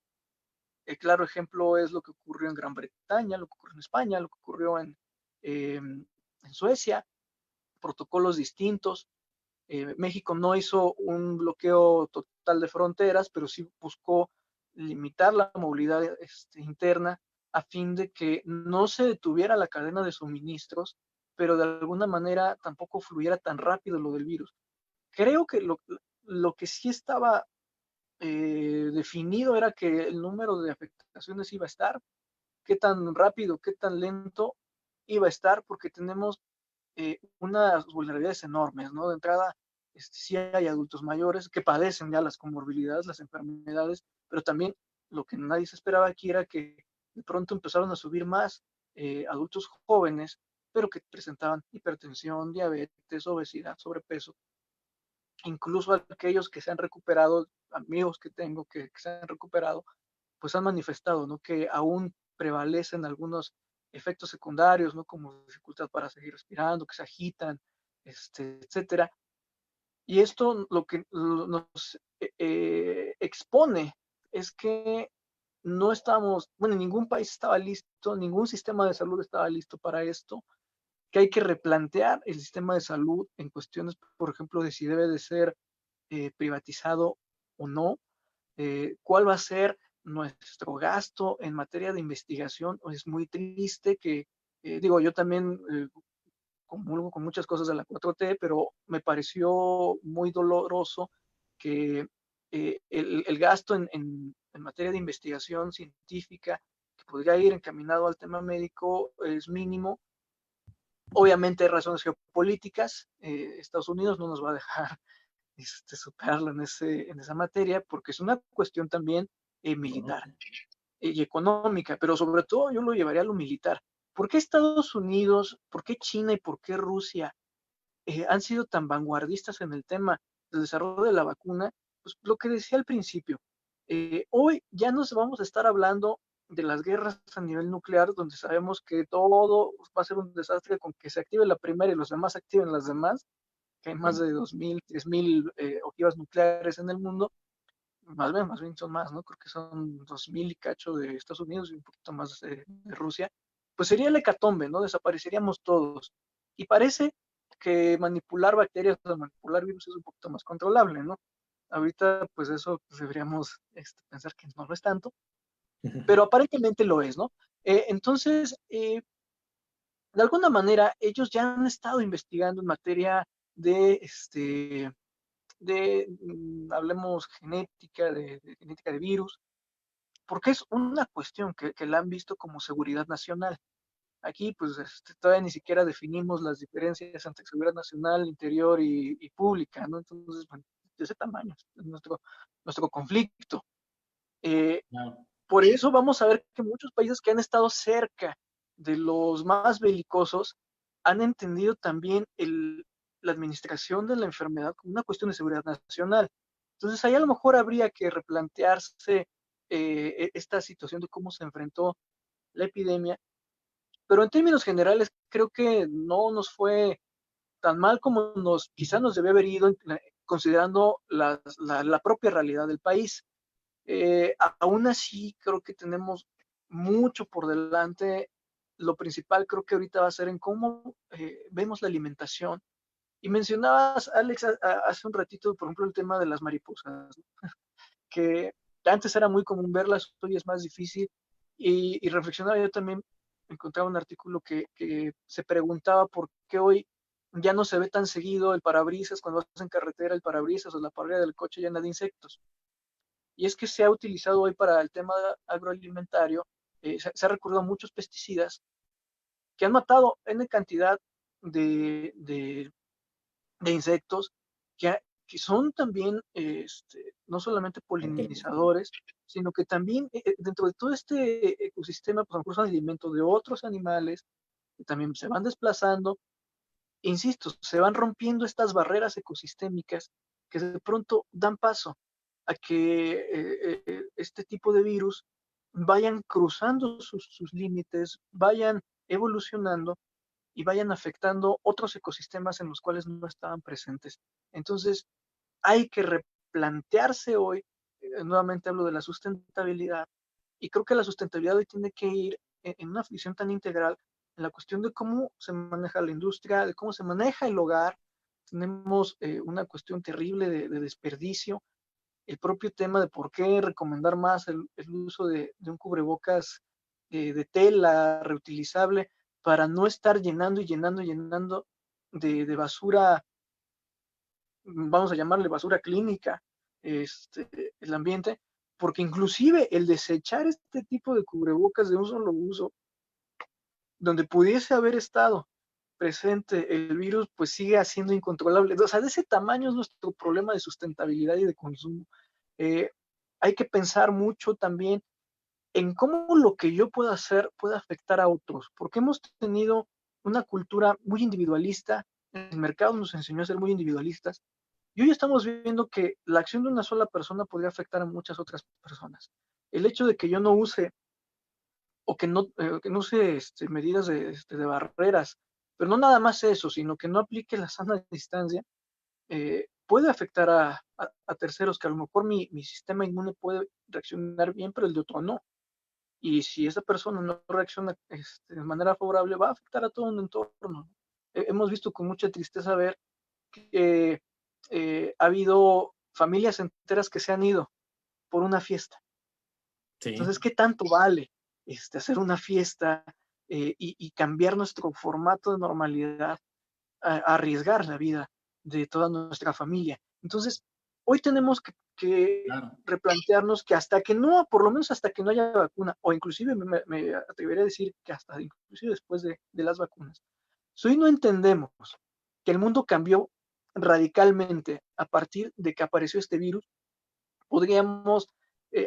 [SPEAKER 1] El claro ejemplo es lo que ocurrió en Gran Bretaña, lo que ocurrió en España, lo que ocurrió en Suecia, protocolos distintos. México no hizo un bloqueo total de fronteras, pero sí buscó limitar la movilidad interna a fin de que no se detuviera la cadena de suministros, pero de alguna manera tampoco fluyera tan rápido lo del virus. Creo que lo que sí estaba definido era que el número de afectaciones iba a estar, qué tan rápido, qué tan lento iba a estar, porque tenemos unas vulnerabilidades enormes, ¿no? De entrada, sí hay adultos mayores que padecen ya las comorbilidades, las enfermedades, pero también lo que nadie se esperaba aquí era que de pronto empezaron a subir más adultos jóvenes, pero que presentaban hipertensión, diabetes, obesidad, sobrepeso. Incluso aquellos que se han recuperado, amigos que tengo que se han recuperado, pues han manifestado, ¿no? Que aún prevalecen algunos efectos secundarios, ¿no? Como dificultad para seguir respirando, que se agitan, etcétera. Y esto lo que nos expone es que no estamos, bueno, ningún país estaba listo, ningún sistema de salud estaba listo para esto, que hay que replantear el sistema de salud en cuestiones, por ejemplo, de si debe de ser privatizado o no, cuál va a ser nuestro gasto en materia de investigación es muy triste, que digo, yo también comulgo con muchas cosas de la 4T, pero me pareció muy doloroso que el gasto en materia de investigación científica que podría ir encaminado al tema médico es mínimo. Obviamente hay razones geopolíticas, Estados Unidos no nos va a dejar superarlo en esa materia, porque es una cuestión también militar y económica, pero sobre todo yo lo llevaría a lo militar. ¿Por qué Estados Unidos, por qué China y por qué Rusia han sido tan vanguardistas en el tema del desarrollo de la vacuna? Pues lo que decía al principio, hoy ya nos vamos a estar hablando de las guerras a nivel nuclear, donde sabemos que todo va a ser un desastre con que se active la primera y los demás activen las demás, que hay más de 2.000, 3.000 ojivas nucleares en el mundo, más bien son más, ¿no? Creo que son 2.000 y cacho de Estados Unidos y un poquito más de Rusia. Pues sería el hecatombe, ¿no? Desapareceríamos todos. Y parece que manipular bacterias o manipular virus es un poquito más controlable, ¿no? Ahorita, pues eso pues, deberíamos pensar que no lo es tanto, pero aparentemente lo es, ¿no? Entonces, de alguna manera, ellos ya han estado investigando en materia de, hablemos de genética de virus, porque es una cuestión que la han visto como seguridad nacional. Aquí, pues, todavía ni siquiera definimos las diferencias entre seguridad nacional, interior y pública, ¿no? Entonces, bueno, de ese tamaño es nuestro conflicto.
[SPEAKER 2] Claro.
[SPEAKER 1] Por eso vamos a ver que muchos países que han estado cerca de los más belicosos han entendido también la administración de la enfermedad como una cuestión de seguridad nacional. Entonces, ahí a lo mejor habría que replantearse esta situación de cómo se enfrentó la epidemia, pero en términos generales creo que no nos fue tan mal como quizá nos debe haber ido considerando la propia realidad del país. Aún así, creo que tenemos mucho por delante. Lo principal creo que ahorita va a ser en cómo vemos la alimentación. Y mencionabas, Alex, hace un ratito, por ejemplo, el tema de las mariposas, ¿no? Que antes era muy común verlas, hoy es más difícil. Y reflexionaba, yo también encontraba un artículo que se preguntaba por qué hoy ya no se ve tan seguido el parabrisas, cuando vas en carretera, el parabrisas o la parrilla del coche llena de insectos. Y es que se ha utilizado hoy para el tema agroalimentario, se ha recurrido a muchos pesticidas que han matado N cantidad de insectos que son también no solamente polinizadores, sino que también dentro de todo este ecosistema, pues a lo mejor son alimento de otros animales que también se van desplazando. Insisto, se van rompiendo estas barreras ecosistémicas que de pronto dan paso a que este tipo de virus vayan cruzando sus límites, vayan evolucionando y vayan afectando otros ecosistemas en los cuales no estaban presentes. Entonces, hay que replantearse hoy, nuevamente hablo de la sustentabilidad, y creo que la sustentabilidad hoy tiene que ir en una visión tan integral en la cuestión de cómo se maneja la industria, de cómo se maneja el hogar. Tenemos una cuestión terrible de desperdicio, el propio tema de por qué recomendar más el uso de un cubrebocas de tela reutilizable para no estar llenando y llenando y llenando de basura, vamos a llamarle basura clínica, el ambiente, porque inclusive el desechar este tipo de cubrebocas de un solo uso, donde pudiese haber estado presente el virus, pues sigue siendo incontrolable. O sea, de ese tamaño es nuestro problema de sustentabilidad y de consumo. Hay que pensar mucho también en cómo lo que yo puedo hacer puede afectar a otros, porque hemos tenido una cultura muy individualista, el mercado nos enseñó a ser muy individualistas, y hoy estamos viendo que la acción de una sola persona podría afectar a muchas otras personas. El hecho de que yo no use o que no use medidas de barreras, pero no nada más eso, sino que no aplique la sana distancia, puede afectar a terceros, que a lo mejor mi sistema inmune puede reaccionar bien, pero el de otro no. Y si esa persona no reacciona de manera favorable, va a afectar a todo un entorno. Hemos visto con mucha tristeza ver que ha habido familias enteras que se han ido por una fiesta.
[SPEAKER 2] Sí.
[SPEAKER 1] Entonces, ¿qué tanto vale hacer una fiesta y cambiar nuestro formato de normalidad, a arriesgar la vida de toda nuestra familia? Entonces, hoy tenemos que
[SPEAKER 2] Claro.
[SPEAKER 1] replantearnos que hasta que no, por lo menos hasta que no haya vacuna, o inclusive me atrevería a decir que hasta inclusive después de las vacunas, si hoy no entendemos que el mundo cambió radicalmente a partir de que apareció este virus, podríamos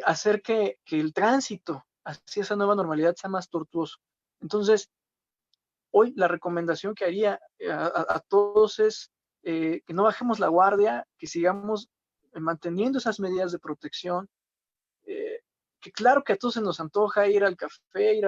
[SPEAKER 1] hacer que el tránsito hacia esa nueva normalidad sea más tortuoso. Entonces, hoy la recomendación que haría a todos es que no bajemos la guardia, que sigamos manteniendo esas medidas de protección, que claro que a todos se nos antoja ir al café, ir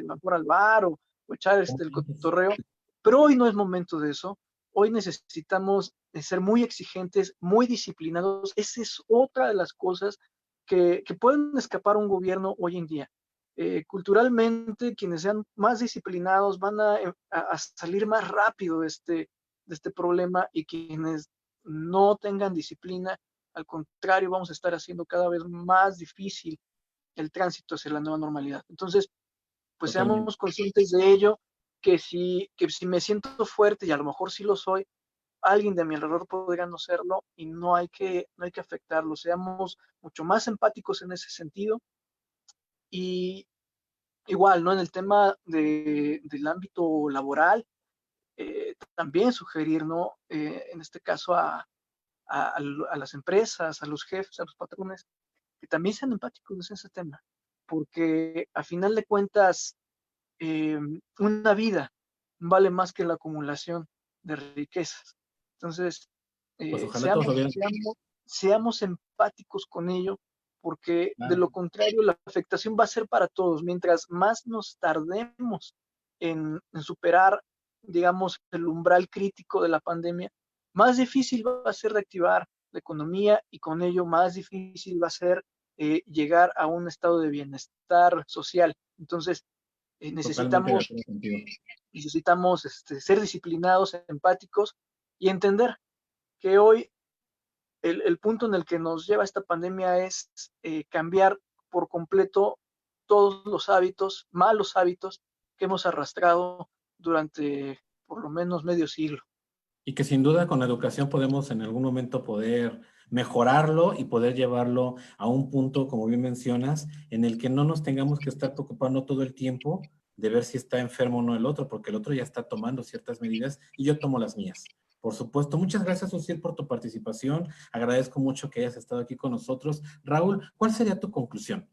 [SPEAKER 1] mejor al bar o echar el cotorreo, pero hoy no es momento de eso. Hoy necesitamos ser muy exigentes, muy disciplinados. Esa es otra de las cosas que pueden escapar a un gobierno hoy en día. Culturalmente, quienes sean más disciplinados van a salir más rápido de este problema, y quienes no tengan disciplina, al contrario, vamos a estar haciendo cada vez más difícil el tránsito hacia la nueva normalidad. Entonces, pues
[SPEAKER 2] Totalmente.
[SPEAKER 1] seamos conscientes de ello, que si me siento fuerte, y a lo mejor sí lo soy, alguien de mi alrededor podría no serlo, y no hay que afectarlo. Seamos mucho más empáticos en ese sentido. Y igual, ¿no? En el tema del ámbito laboral, también sugerir, ¿no? En este caso a las empresas, a los jefes, a los patrones, que también sean empáticos en ese tema, porque a final de cuentas, una vida vale más que la acumulación de riquezas. Entonces,
[SPEAKER 2] Pues ojalá todos
[SPEAKER 1] seamos,
[SPEAKER 2] lo vieran.
[SPEAKER 1] seamos empáticos con ello, porque de lo
[SPEAKER 2] Claro.
[SPEAKER 1] contrario la afectación va a ser para todos. Mientras más nos tardemos en superar, digamos, el umbral crítico de la pandemia, más difícil va a ser reactivar la economía, y con ello más difícil va a ser llegar a un estado de bienestar social. Entonces,
[SPEAKER 2] Totalmente de
[SPEAKER 1] necesitamos,
[SPEAKER 2] acuerdo contigo.
[SPEAKER 1] ser disciplinados, empáticos, y entender que hoy el punto en el que nos lleva esta pandemia es cambiar por completo todos los hábitos, malos hábitos, que hemos arrastrado durante por lo menos medio siglo.
[SPEAKER 2] Y que sin duda con la educación podemos en algún momento poder mejorarlo y poder llevarlo a un punto, como bien mencionas, en el que no nos tengamos que estar preocupando todo el tiempo de ver si está enfermo o no el otro, porque el otro ya está tomando ciertas medidas y yo tomo las mías. Por supuesto. Muchas gracias, Uciel, por tu participación. Agradezco mucho que hayas estado aquí con nosotros. Raúl, ¿cuál sería tu conclusión?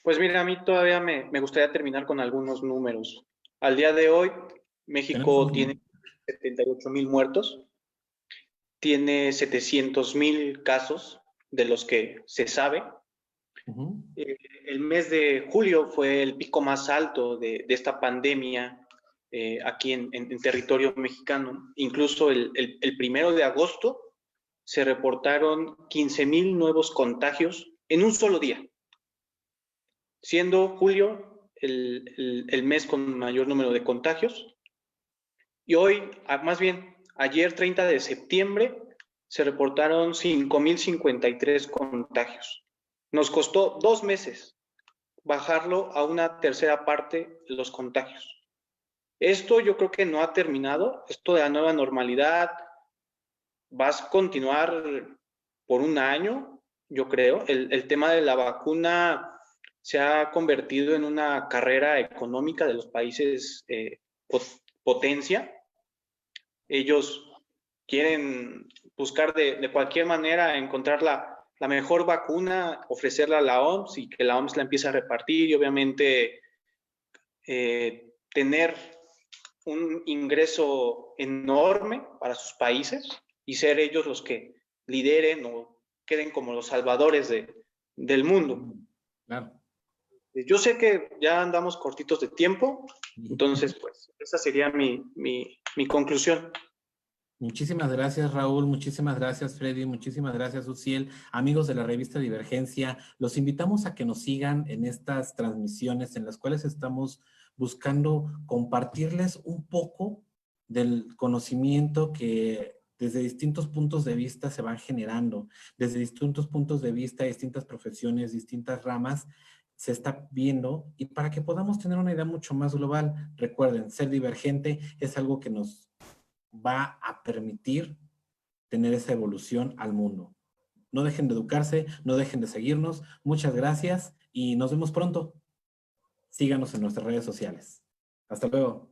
[SPEAKER 4] Pues mira, a mí todavía me gustaría terminar con algunos números. Al día de hoy,
[SPEAKER 2] Tenemos
[SPEAKER 4] México
[SPEAKER 2] un
[SPEAKER 4] tiene
[SPEAKER 2] minuto.
[SPEAKER 4] 78,000 muertos, tiene 700,000 casos de los que se sabe.
[SPEAKER 2] Uh-huh.
[SPEAKER 4] El mes de julio fue el pico más alto de esta pandemia aquí en territorio mexicano. Incluso el 1 de agosto se reportaron 15,000 nuevos contagios en un solo día, siendo julio el mes con mayor número de contagios. Y hoy, más bien, ayer 30 de septiembre, se reportaron 5,053 contagios. Nos costó 2 meses bajarlo a una tercera parte de los contagios. Esto yo creo que no ha terminado. Esto de la nueva normalidad va a continuar por un año, yo creo. El tema de la vacuna se ha convertido en una carrera económica de los países potencia. Ellos quieren buscar de cualquier manera encontrar la mejor vacuna, ofrecerla a la OMS y que la OMS la empiece a repartir, y obviamente tener un ingreso enorme para sus países y ser ellos los que lideren o queden como los salvadores del mundo.
[SPEAKER 2] Claro.
[SPEAKER 4] Yo sé que ya andamos cortitos de tiempo, entonces pues esa sería mi conclusión.
[SPEAKER 2] Muchísimas gracias, Raúl. Muchísimas gracias, Freddy. Muchísimas gracias, Uciel. Amigos de la revista Divergencia, los invitamos a que nos sigan en estas transmisiones en las cuales estamos buscando compartirles un poco del conocimiento que desde distintos puntos de vista se van generando, desde distintos puntos de vista, distintas profesiones, distintas ramas, se está viendo, y para que podamos tener una idea mucho más global, recuerden, ser divergente es algo que nos va a permitir tener esa evolución al mundo. No dejen de educarse, no dejen de seguirnos. Muchas gracias y nos vemos pronto. Síganos en nuestras redes sociales. Hasta luego.